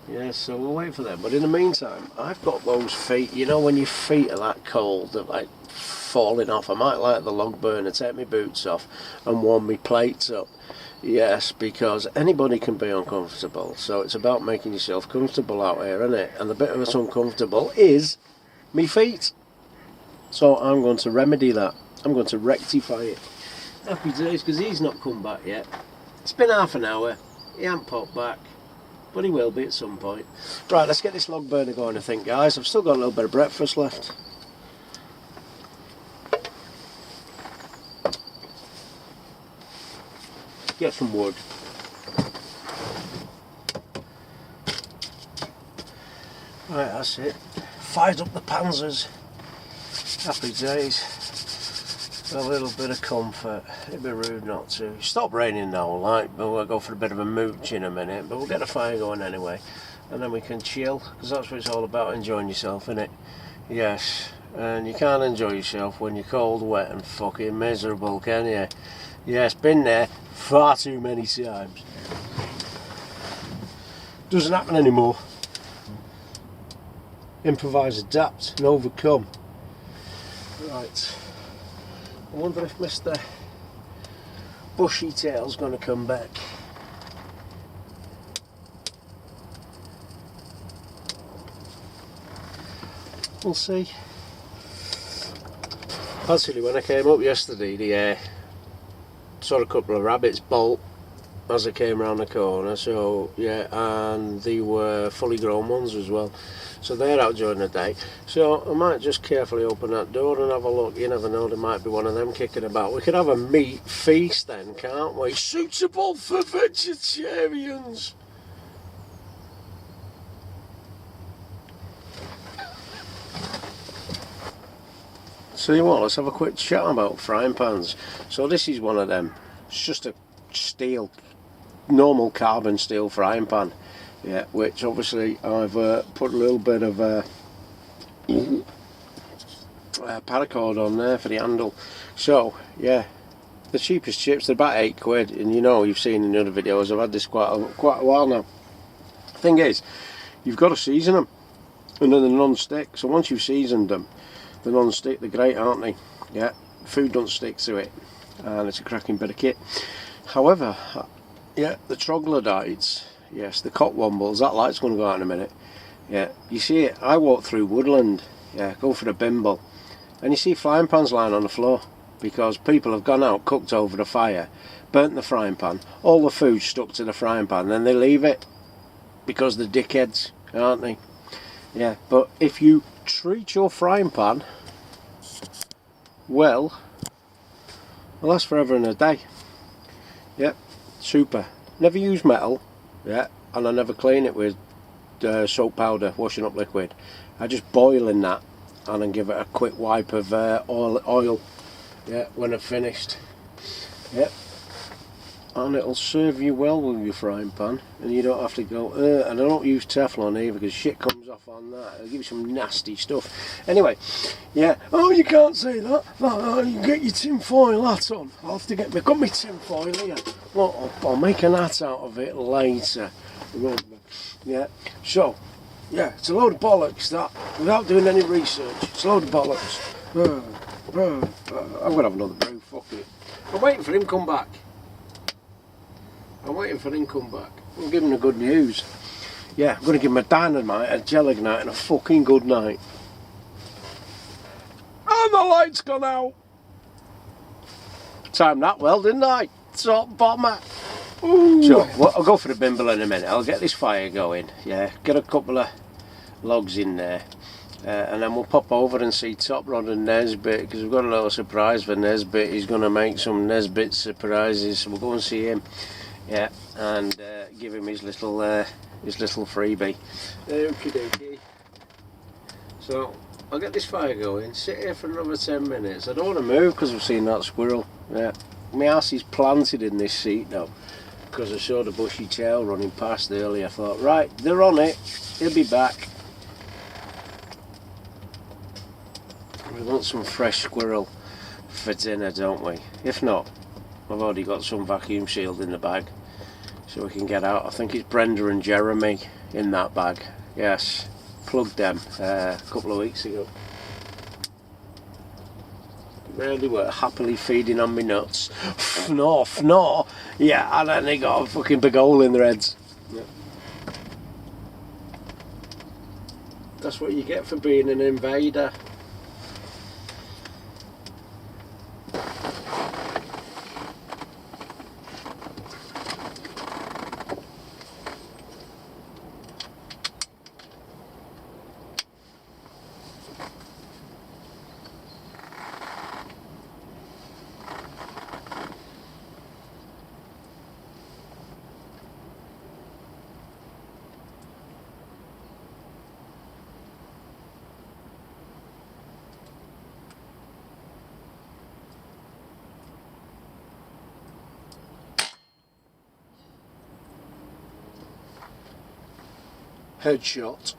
S1: Yeah, so we'll wait for them. But in the meantime, I've got those feet, you know when your feet are that cold, they're like falling off. I might light the log burner, take my boots off and warm my plates up. Yes, because anybody can be uncomfortable, so it's about making yourself comfortable out here, isn't it? And the bit of us uncomfortable is me feet. So I'm going to remedy that. I'm going to rectify it. Happy days, because he's not come back yet. It's been half an hour. He hasn't popped back, but he will be at some point. Right, let's get this log burner going, I think, guys. I've still got a little bit of breakfast left. Get some wood. Right, that's it. Fired up the panzers. Happy days. A little bit of comfort. It'd be rude not to. Stop raining now, like, but we'll go for a bit of a mooch in a minute, but we'll get a fire going anyway. And then we can chill, because that's what it's all about, enjoying yourself, innit? Yes. And you can't enjoy yourself when you're cold, wet and fucking miserable, can you? Yes, been there far too many times. Doesn't happen anymore. Improvise, adapt and overcome. Right. I wonder if Mr. Bushy Tail's going to come back. We'll see. Actually, when I came up yesterday, saw a couple of rabbits bolt as I came around the corner, so yeah, and they were fully grown ones as well, so they're out during the day, so I might just carefully open that door and have a look. You never know, there might be one of them kicking about. We could have a meat feast then, can't we? Suitable for vegetarians. So you what, let's have a quick chat about frying pans. So this is one of them. It's just a steel, normal carbon steel frying pan. Yeah, which obviously I've put a little bit of paracord on there for the handle. So yeah, the cheapest chips, they're about £8, and you know, you've seen in the other videos, I've had this quite a while now. Thing is, you've got to season them, and then they're non-stick. So once you've seasoned them, They're non-stick, they're great, aren't they? Yeah, food don't stick to it, and it's a cracking bit of kit. However, yeah, the troglodytes, yes, the cotwombles, that light's going to go out in a minute. Yeah, you see it, I walk through woodland, yeah, go for a bimble, and you see frying pans lying on the floor, because people have gone out, cooked over the fire, burnt the frying pan, all the food stuck to the frying pan, then they leave it, because they're dickheads, aren't they? Yeah, but if you treat your frying pan well, it'll last forever and a day. Yep, super. Never use metal, yeah, and I never clean it with soap powder, washing up liquid. I just boil in that and then give it a quick wipe of oil, yeah, when I've finished. Yep, and it'll serve you well with your frying pan, and you don't have to go, and I don't use Teflon either, because shit comes off on that. It'll give you some nasty stuff. Anyway, yeah, oh, you can't say that. You get your tin foil hat on. I'll have to get, I've got my tin foil here. Well, I'll make an hat out of it later. Yeah, so, yeah, it's a load of bollocks that, without doing any research. It's a load of bollocks. I'm gonna have another brew, fuck it. I'm waiting for him to come back. I'm waiting for him to come back. We'll give him the good news. Yeah, I'm going to give him a dynamite, a gelignite and a fucking good night. And the light's gone out. Timed that well, didn't I? Top bomber. Ooh. So, well, I'll go for the bimble in a minute. I'll get this fire going. Yeah, get a couple of logs in there. And then we'll pop over and see Top Rod and Nesbit, because we've got a little surprise for Nesbit. He's going to make some Nesbit surprises, so we'll go and see him. Yeah, and give him his little freebie. Okie dokie. So I'll get this fire going. Sit here for another 10 minutes. I don't want to move because I've seen that squirrel. Yeah, my ass is planted in this seat now because I saw the bushy tail running past earlier. I thought, right, they're on it. He'll be back. We want some fresh squirrel for dinner, don't we? If not, I've already got some vacuum sealed in the bag, so we can get out. I think it's Brenda and Jeremy in that bag. Yes, plugged them a couple of weeks ago. There they were, happily feeding on me nuts. Fnor. Yeah, and then they got a fucking big hole in their heads. Yeah. That's what you get for being an invader. Headshot.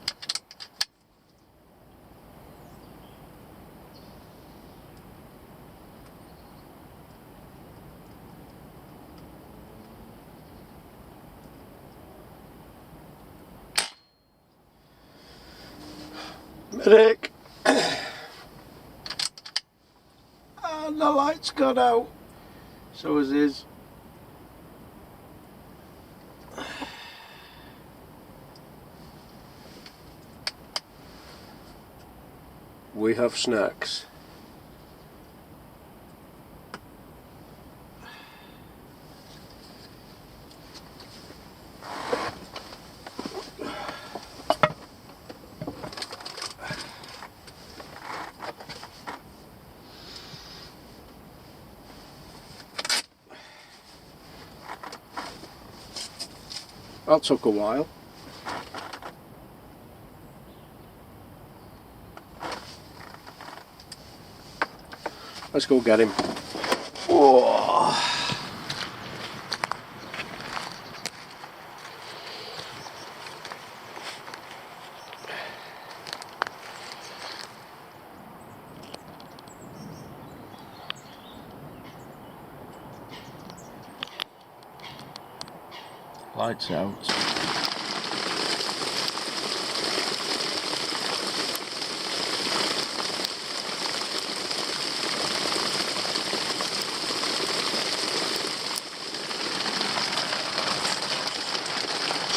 S1: Medic. And the light's gone out. So is his. We have snacks. That took a while. Let's go get him. Oh. Lights out.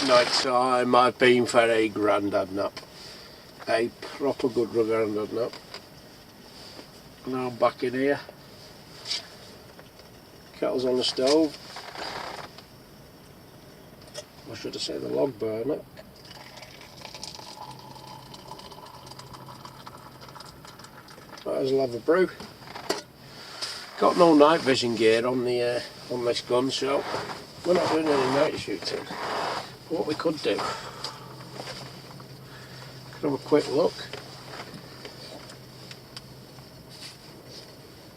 S1: night time I've been for a grandad nap. A proper good grandad nap. Now I'm back in here. Kettle's on the stove. Or should I say the log burner. Might as well have a brew. Got no night vision gear on the on this gun, so we're not doing any night shooting. But what we could do, could have a quick look.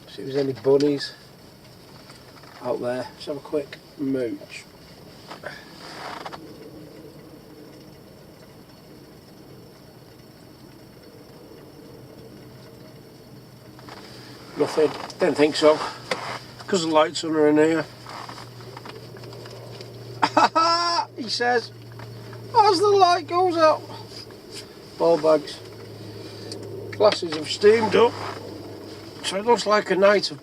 S1: See if there's any bunnies out there. Let's have a quick mooch. Nothing, didn't think so, because the lights are in here. He says, as the light goes out. Ball bags. Glasses have steamed up, so it looks like a night of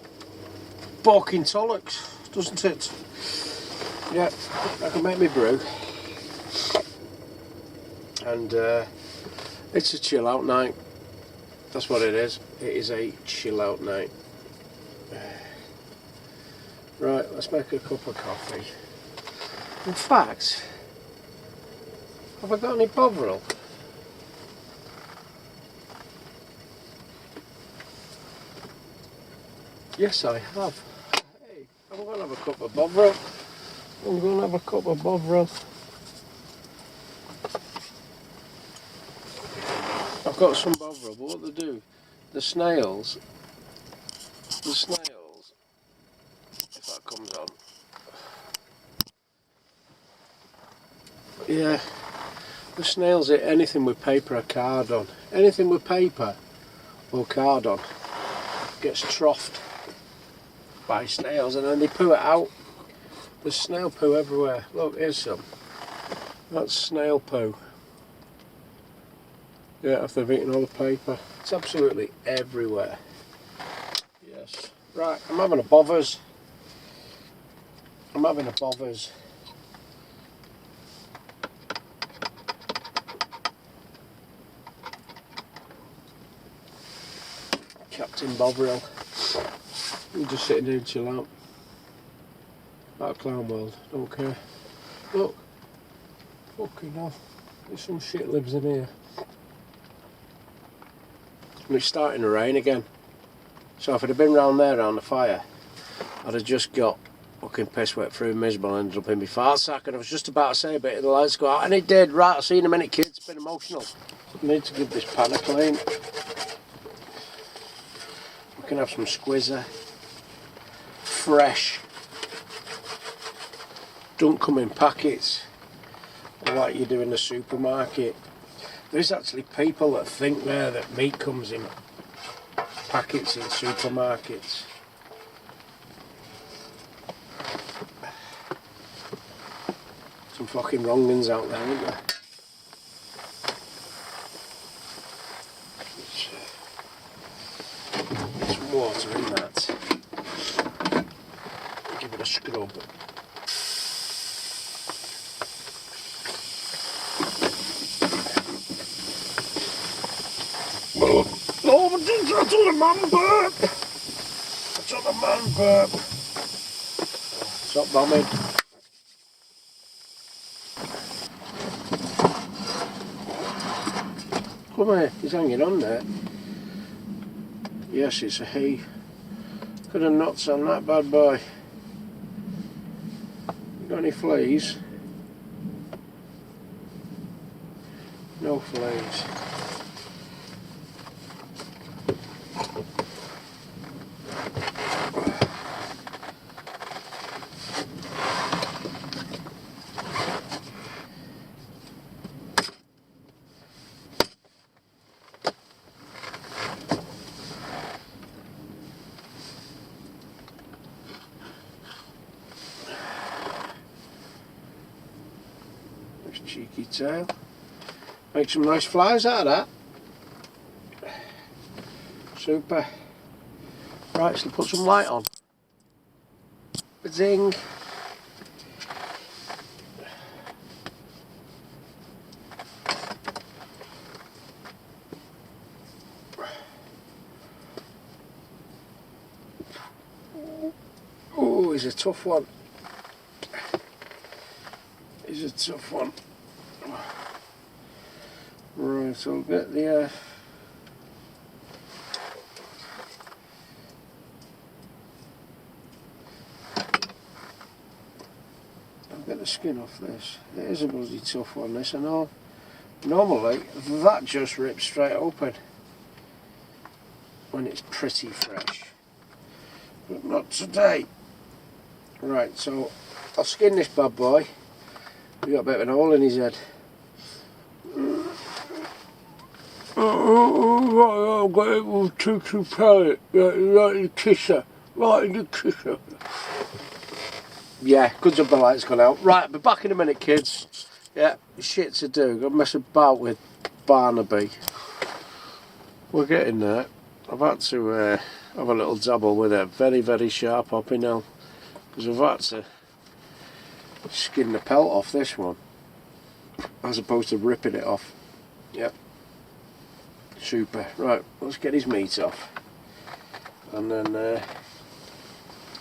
S1: barking tollocks, doesn't it? Yeah, I can make me brew. And it's a chill out night. That's what it is. It is a chill out night. Right, let's make a cup of coffee. In fact, have I got any Bovril? Yes, I have. Hey, I'm going to have a cup of Bovril. I'm going to have a cup of Bovril. I've got some Bovril, but what they do, the snails, if that comes on, yeah, the snails eat anything with paper or card on. Anything with paper or card on gets troughed by snails, and then they poo it out. There's snail poo everywhere. Look, here's some. That's snail poo. Yeah, after they've eaten all the paper. It's absolutely everywhere. Yes. Right, I'm having a Bothers. Captain Bovril. You're just sitting here and chill out. That clown world, don't care. Look. Fucking hell. There's some shit lives in here. And it's starting to rain again. So if I'd have been round there around the fire, I'd have just got fucking piss wet through miserable and ended up in my fart sack. And I was just about to say a bit of the lights go out, and it did. Right, I'll see you in a minute, kids. It's been emotional. I need to give this pan a clean. We can have some squizzer. Fresh. Don't come in packets like you do in the supermarket. There's actually people that think there that meat comes in packets in supermarkets. Some fucking wrong-uns out there, aren't there? There's some water in that. Give it a scrub. Oh, but that's on the man burp. That's on the man burp. Stop bombing. Come here, he's hanging on there. Yes, it's a he. Could have nuts on that bad boy. You got any fleas? No fleas. Cheeky tail. Make some nice flies out of that. Super. Right, so put some light on. Zing. he's a tough one. He's a tough one. Right, so I'll get the I'll get the skin off this. It is a bloody tough one, this, I know. Normally that just rips straight open when it's pretty fresh, but not today. Right, so I'll skin this bad boy. We've got a bit of an hole in his head. I've got it with two pellet, right in the kisser, right in the kisser. Yeah, good job the light's gone out. Right, I'll be back in a minute, kids. Yeah, shit to do. Got to mess about with Barnaby. We're getting there. I've had to have a little dabble with a very, very sharp hoppy nail, because I've had to skin the pelt off this one as opposed to ripping it off. Yep. Super. Right, let's get his meat off, and then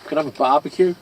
S1: can have a barbecue.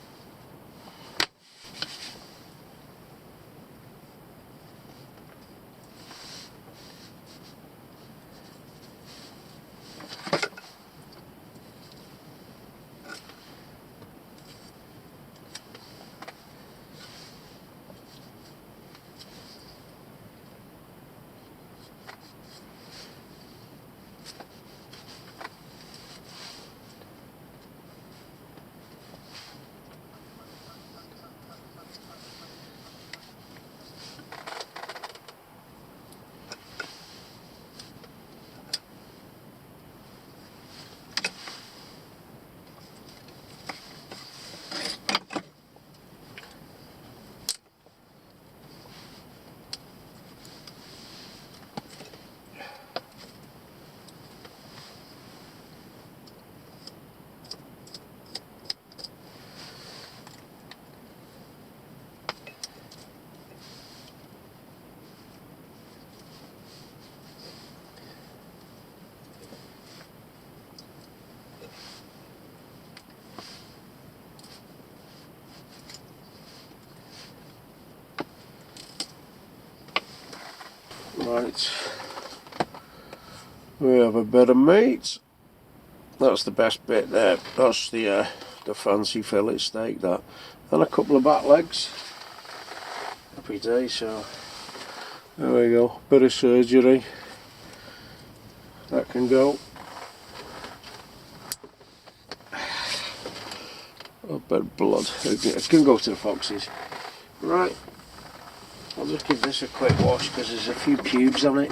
S1: Right, we have a bit of meat. That's the best bit there. That's the fancy fillet steak, that, and a couple of back legs. Happy day. So there we go. Bit of surgery that can go. A bit of blood. It can go to the foxes. Right. I'll just give this a quick wash because there's a few pubes on it.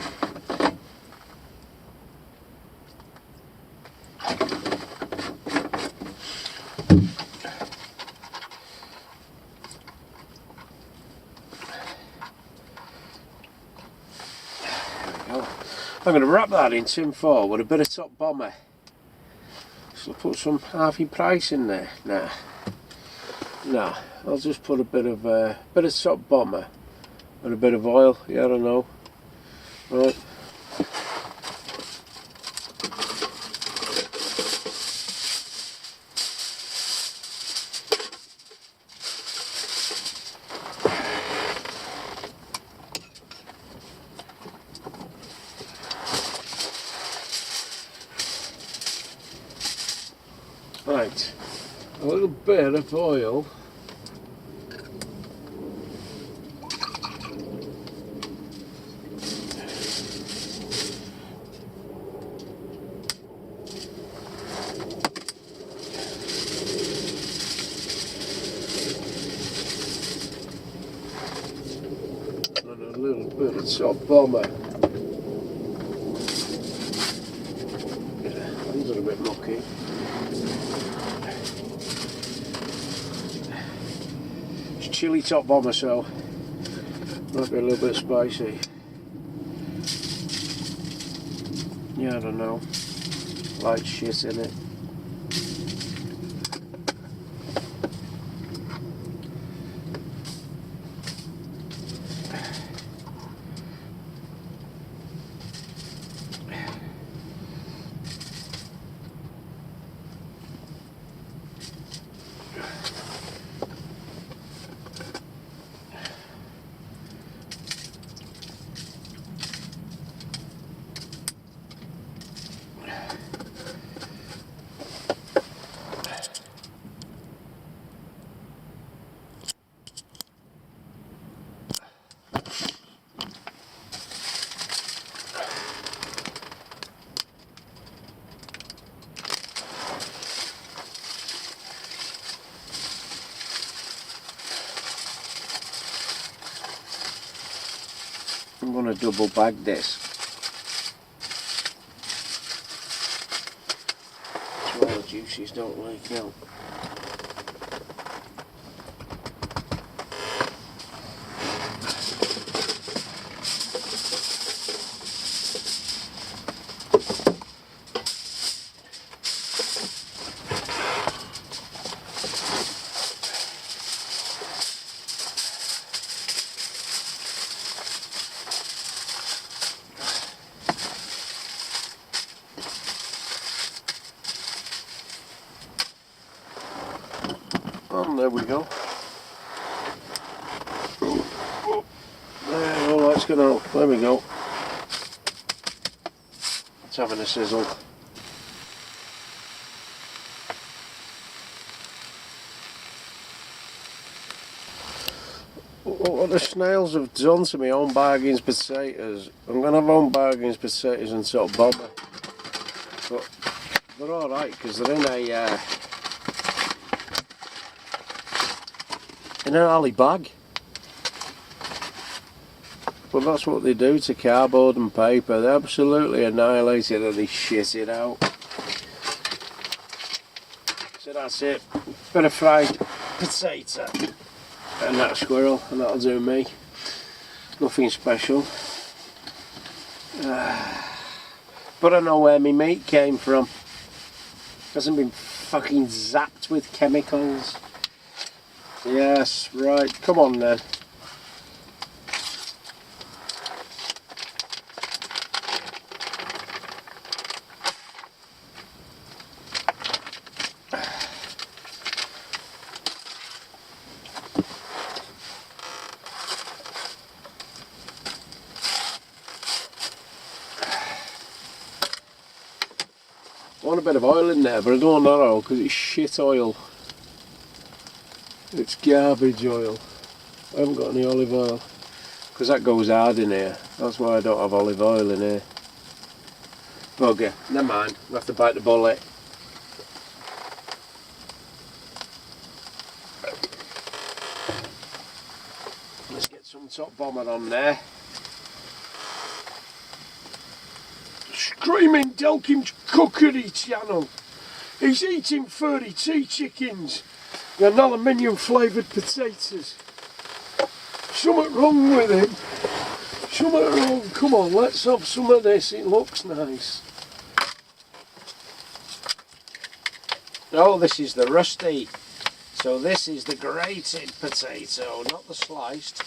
S1: I'm going to wrap that in tin foil with a bit of top bomber. So I'll put some Harvey Price in there. Nah, I'll just put a bit of top bomber and a bit of oil. Yeah, I don't know. Right. Right, a little bit of oil. And a little bit of top bomber. Yeah, these are a bit mucky. Chili top bomber, so might be a little bit spicy. Yeah, I don't know. Light shit in it. want to double bag this. So all the juices don't leak out. And there we go. There, all that's going out. There we go. It's having a sizzle. What the snails have done to me own bargains potatoes. I'm going to have own bargains potatoes and sort of bomber. But they're alright because they're in an alley bag. But that's what they do to cardboard and paper. They absolutely annihilate it and they shit it out. So that's it. Bit of fried potato and that squirrel, and that'll do me. Nothing special. But I know where my meat came from. Hasn't been fucking zapped with chemicals. Yes, right, come on then. I want a bit of oil in there, but I don't want that oil because it's shit oil. It's garbage oil. I haven't got any olive oil because that goes hard in here. That's why I don't have olive oil in here. Bugger, never mind, we'll have to bite the bullet. Let's get some top bomber on there. Screaming Delkim's Cookery channel. He's eating 32 chickens and aluminium flavoured potatoes. Something wrong with him. Something wrong. Come on, let's have some of this. It looks nice. Oh, this is the rusty. So this is the grated potato, not the sliced.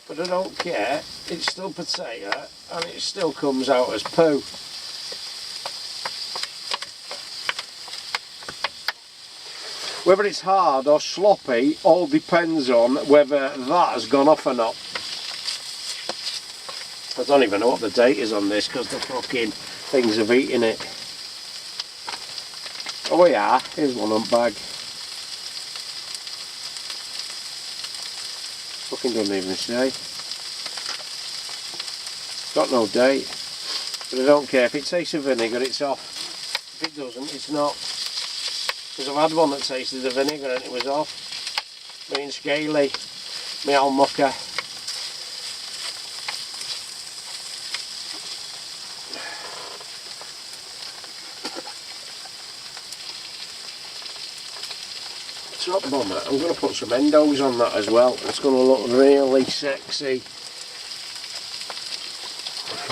S1: But I don't care. It's still potato and it still comes out as poo. Whether it's hard or sloppy all depends on whether that has gone off or not. I don't even know what the date is on this because the fucking things have eaten it. Oh yeah, here's one on bag. Fucking doesn't even say. Got no date. But I don't care. If it tastes of vinegar, it's off. If it doesn't, it's not. Because I've had one that tasted of vinegar and it was off. Being scaly, my old mucker. Top bomber, I'm going to put some endos on that as well. It's going to look really sexy.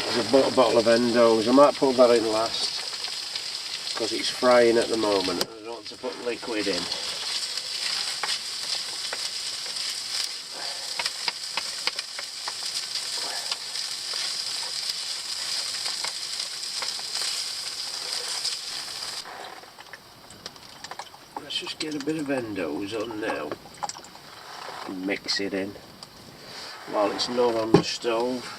S1: There's a bottle of endos. I might put that in last because it's frying at the moment. I don't want to put liquid in. Let's just get a bit of endos on now and mix it in while it's not on the stove.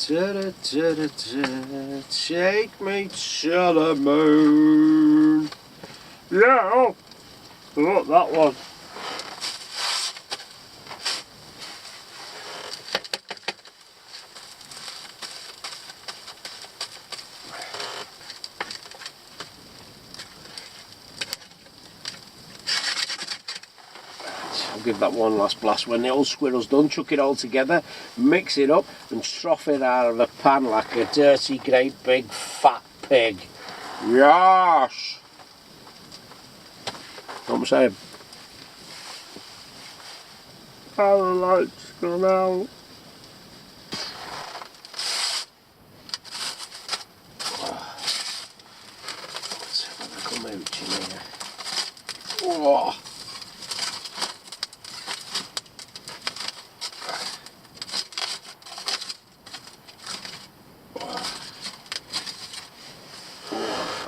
S1: Take me to the moon. Yeah, look that one. I'll give that one last blast. When the old squirrel's done, chuck it all together, mix it up and trough it out of the pan like a dirty, great big fat pig. Yes! What am I saying? I like to go out. Let's have a little mooch in here. Oh.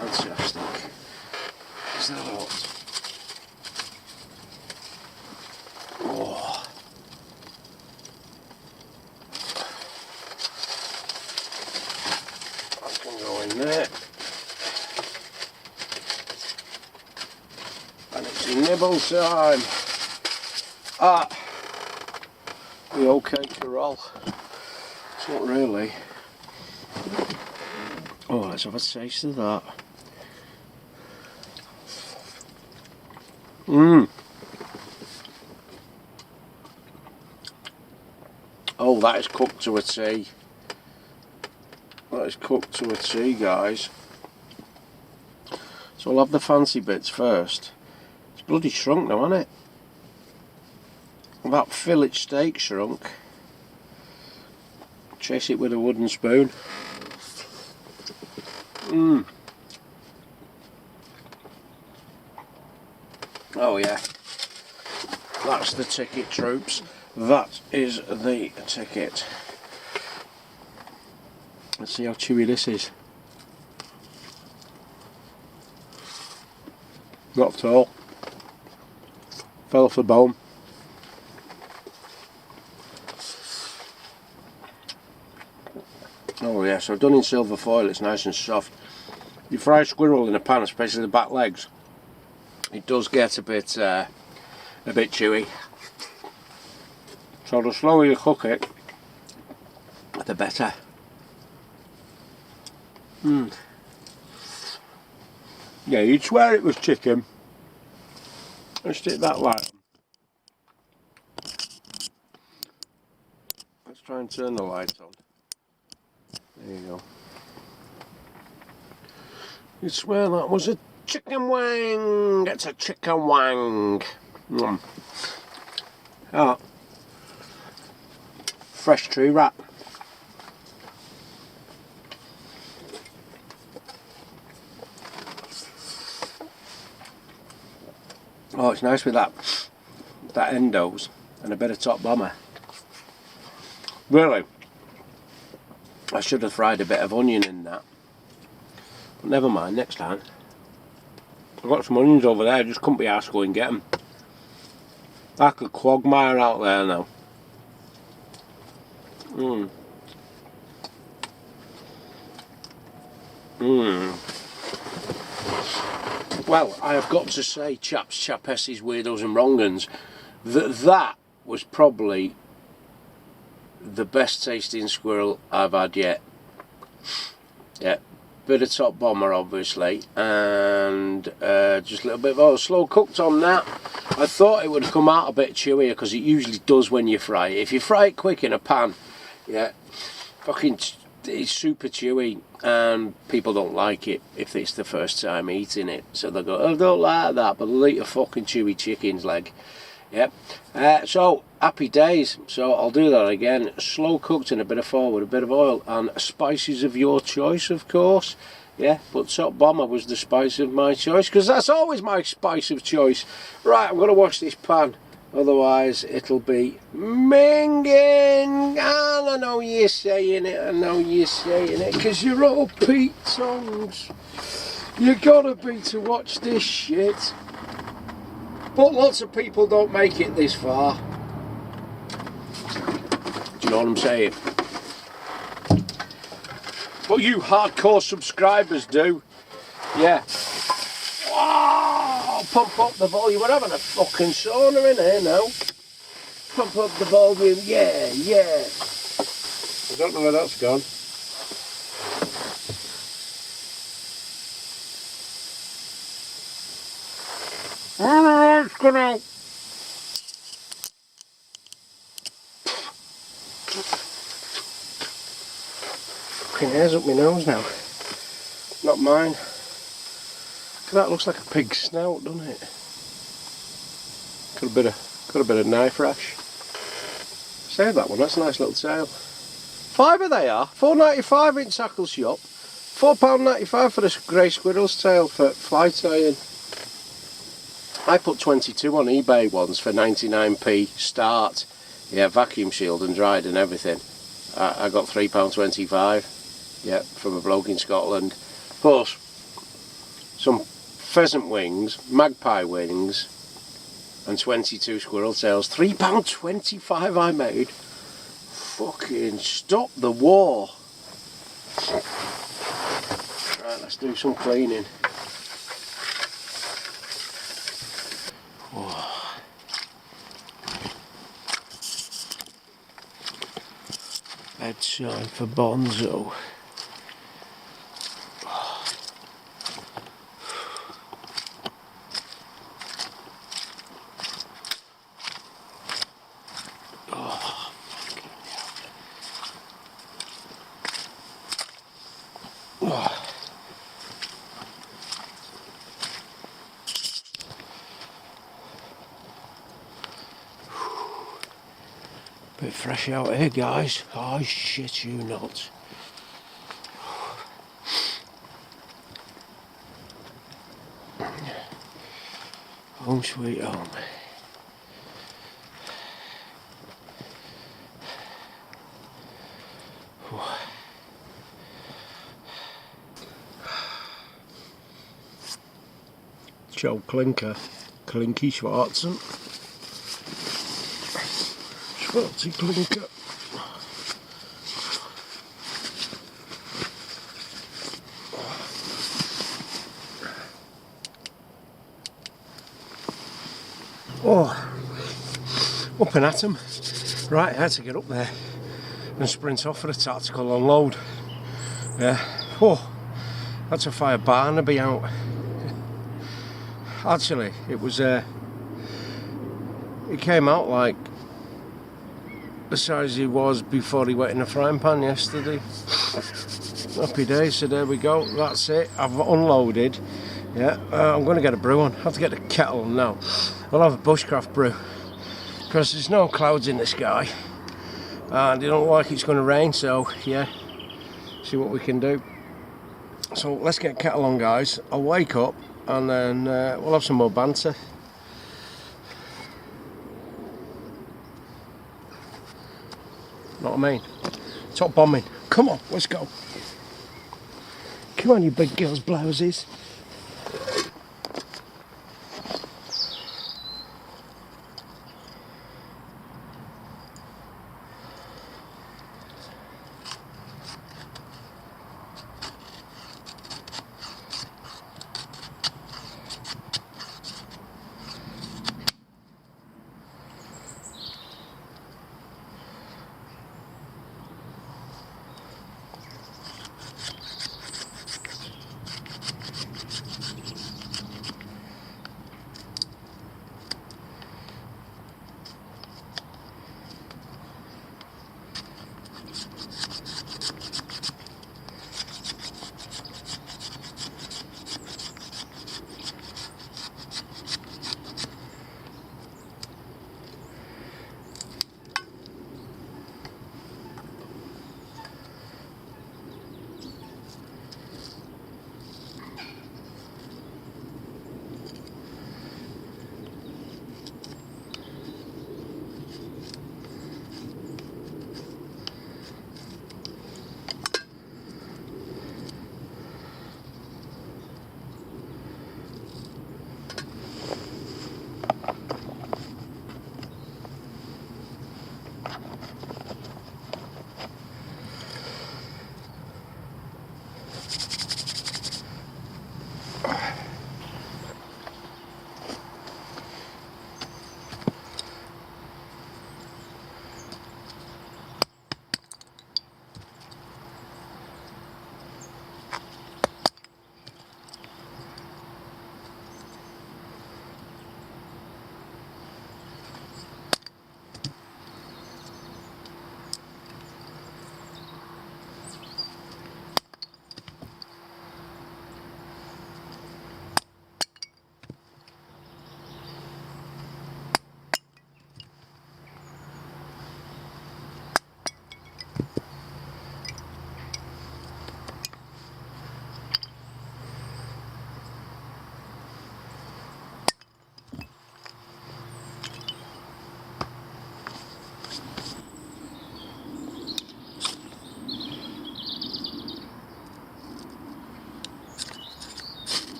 S1: Fantastic. Is that hot? Oh. That can go in there. And it's nibble time. Ah, the OK Corral. It's not really. Oh, let's have a taste of that. Mmm. Oh, that is cooked to a T. That is cooked to a T, guys. So I'll have the fancy bits first. It's bloody shrunk now, hasn't it? That fillet steak shrunk. Chase it with a wooden spoon. Mmm. Oh yeah. That's the ticket, troops. That is the ticket. Let's see how chewy this is. Not at all. Fell off the bone. Oh yeah, so done in silver foil, it's nice and soft. You fry squirrel in a pan, especially the back legs, it does get a bit chewy. So the slower you cook it, the better. Mm. Yeah, you'd swear it was chicken. Let's stick that light on. Let's try and turn the light on. There you go. You'd swear that was a chicken wang. It's a chicken wang. Mm. Ah. Fresh tree wrap. Oh, it's nice with that endos and a bit of top bomber. Really, I should have fried a bit of onion in that, but never mind, next time. I've got some onions over there, I just couldn't be arsed to go and get them. Like a quagmire out there now. Mmm. Mmm. Well, I have got to say, chaps, chapesses, weirdos and wrong'uns, that was probably the best tasting squirrel I've had yet. Yeah, bit of top bomber obviously, and just a little bit of slow cooked on that. I thought it would come out a bit chewier because it usually does when you fry it. If you fry it quick in a pan, yeah, fucking it's super chewy, and people don't like it if it's the first time eating it. So they go, oh, I don't like that, but they'll eat a fucking chewy chicken's leg. Yep. So happy days. So I'll do that again. Slow cooked in a bit of foil with a bit of oil and spices of your choice, of course. Yeah, but top bomber was the spice of my choice because that's always my spice of choice. Right, I'm going to wash this pan. Otherwise it'll be minging. And I know you're saying it, I know you're saying it, because you're all Pete tongues. You gotta be to watch this shit. But lots of people don't make it this far. Do you know what I'm saying? But you hardcore subscribers do. Yeah. Wow, pump up the volume. We're having a fucking sauna in here now. Pump up the volume. Yeah, yeah. I don't know where that's gone. Alright, it's gone out. fucking hairs up my nose now. Not mine. That looks like a pig's snout, doesn't it? Got a bit of knife rash. Save that one, that's a nice little tail. Fiver they are, £4.95 in tackle shop. £4.95 for the grey squirrel's tail for fly tying. I put 22 on eBay once for 99p start. Yeah, vacuum sealed and dried and everything. I got £3.25. Yeah, from a bloke in Scotland. Plus some pheasant wings, magpie wings, and 22 squirrel tails. £3.25 I made. Fucking stop the war. Right, let's do some cleaning. Bedtime for Bonzo. Bit fresh out here, guys. I shit you not. Home sweet home. Joe Clinker, Clinky Schwarzen. Schwarzy Clinker. Oh, up and at 'em. Right, I had to get up there and sprint off for a tactical unload. Yeah, oh, I had to fire Barnaby out. Actually, it was, it came out like the size he was before he went in a frying pan yesterday. Happy days, so there we go, that's it, I've unloaded. Yeah, I'm going to get a brew on. I have to get the kettle on now. I'll have a Bushcraft brew because there's no clouds in the sky and it don't look like it's going to rain, so yeah, see what we can do. So let's get kettle on, guys. I'll wake up and then we'll have some more banter. Know what I mean? Top bombing. Come on, let's go. Come on, you big girls' blouses.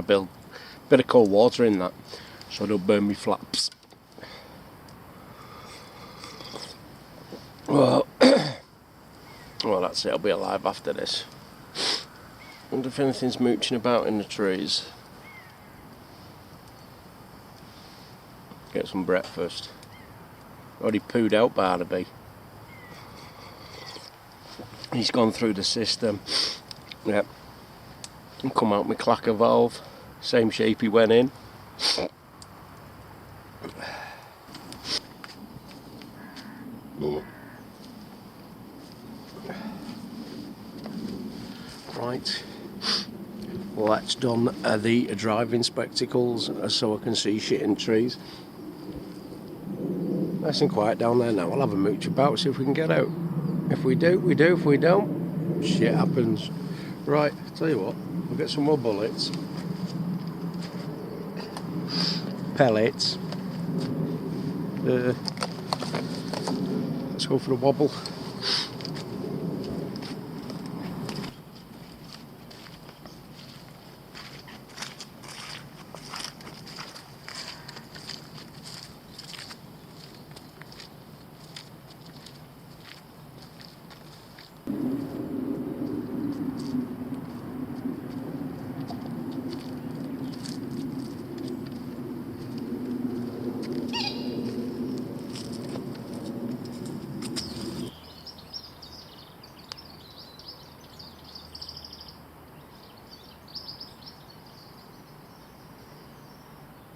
S1: got a bit of cold water in that, so I don't burn me flaps. Well, well, that's it. I'll be alive after this. Wonder if anything's mooching about in the trees. Get some breakfast. Already pooed out Barnaby. He's gone through the system. Yep. And come out my clacker valve. Same shape he went in. Right. Well, that's done the driving spectacles so I can see shit in trees. Nice and quiet down there now. We'll have a mooch about, see if we can get out. If we do, we do. If we don't, shit happens. Right, tell you what, we'll get some more bullets. Pellets. Let's go for a wobble.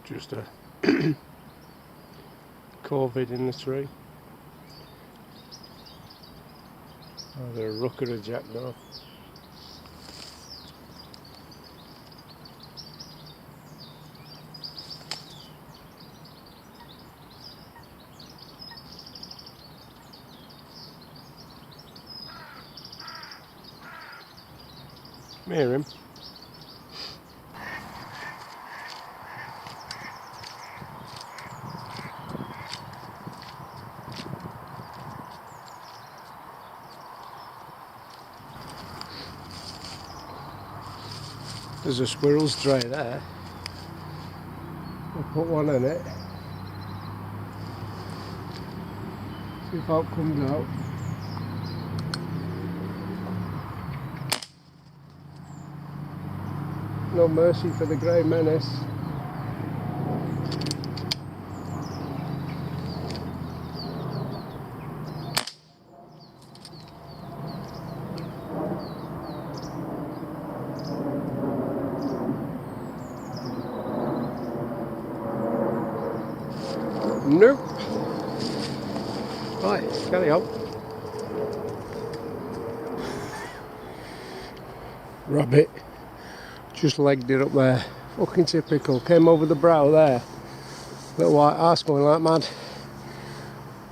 S1: Just a corvid in the tree. Either a rook or a jackdaw. Hear him. There's a squirrel's tray there. I'll put one in it. See if out comes out. No mercy for the grey menace. Nope. Right, carry on. Rabbit. Just legged it up there. Fucking typical. Came over the brow there. Little white arse going like mad.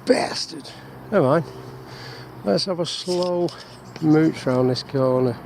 S1: Bastard. Never mind. Let's have a slow mooch round this corner.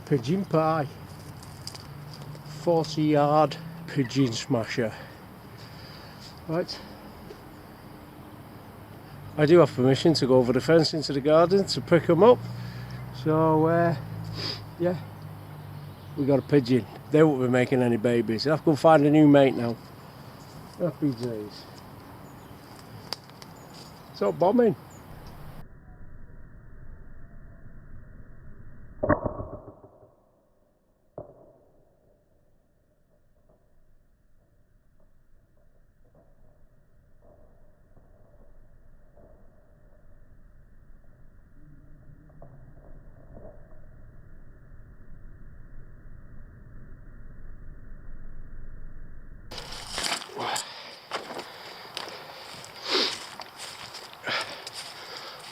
S1: Pigeon pie. 40-yard pigeon smasher. Right. I do have permission to go over the fence into the garden to pick them up. So, yeah. We got a pigeon. They won't be making any babies. I'll have to go find a new mate now. Happy days. Stop bombing.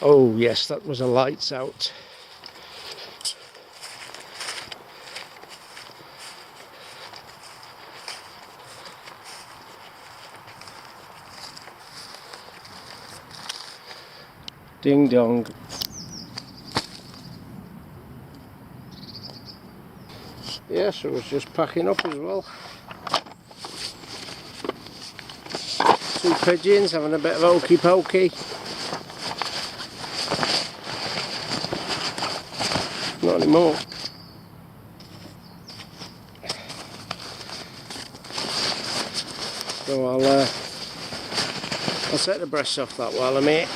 S1: Oh yes, that was a lights out. Ding dong. Yes, it was just packing up as well. 2 pigeons having a bit of hokey pokey. Not anymore. So I'll set the breasts off that while I'm here.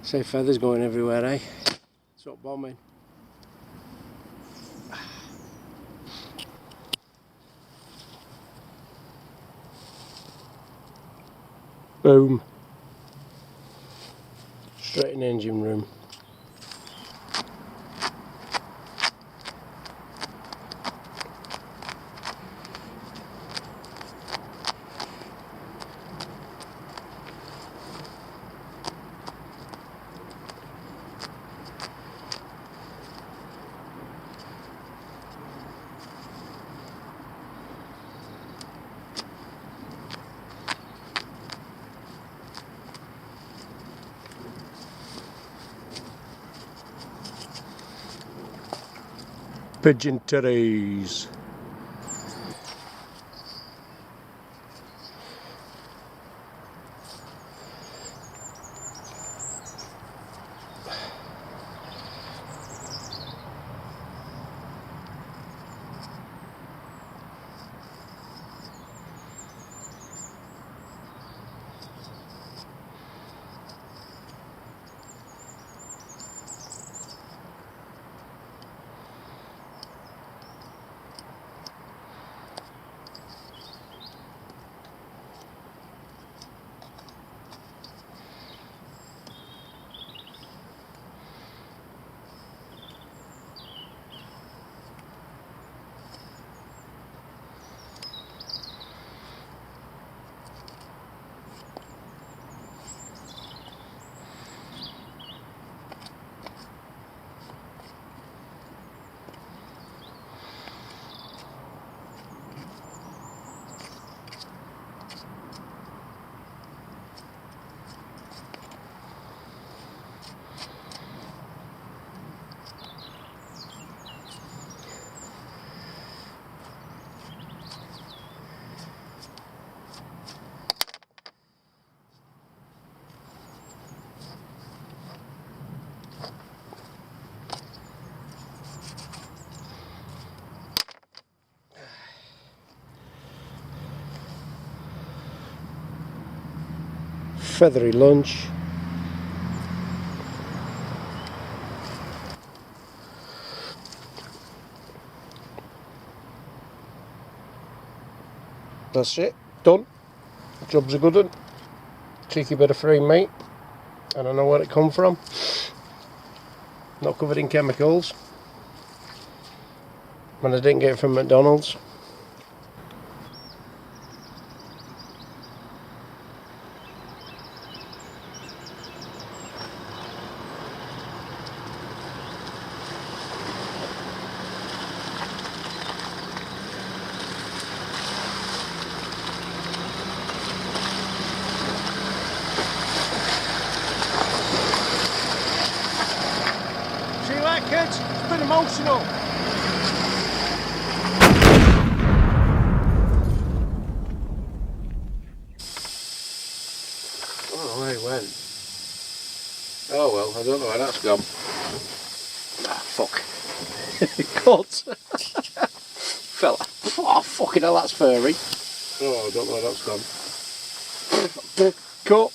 S1: Say feathers going everywhere, eh? Stop bombing. Boom. Straight in the engine room. Pigeon titties. Feathery lunch. That's it, done. Job's a good one. Cheeky bit of free meat. I don't know where it come from. Not covered in chemicals. And I didn't get it from McDonald's. See you later, kids. It's been emotional. Oh, where he went. Oh well, I don't know where that's gone. Ah, fuck. Cut. Fella. Oh, fucking hell, that's furry. Oh, I don't know where that's gone. Cut.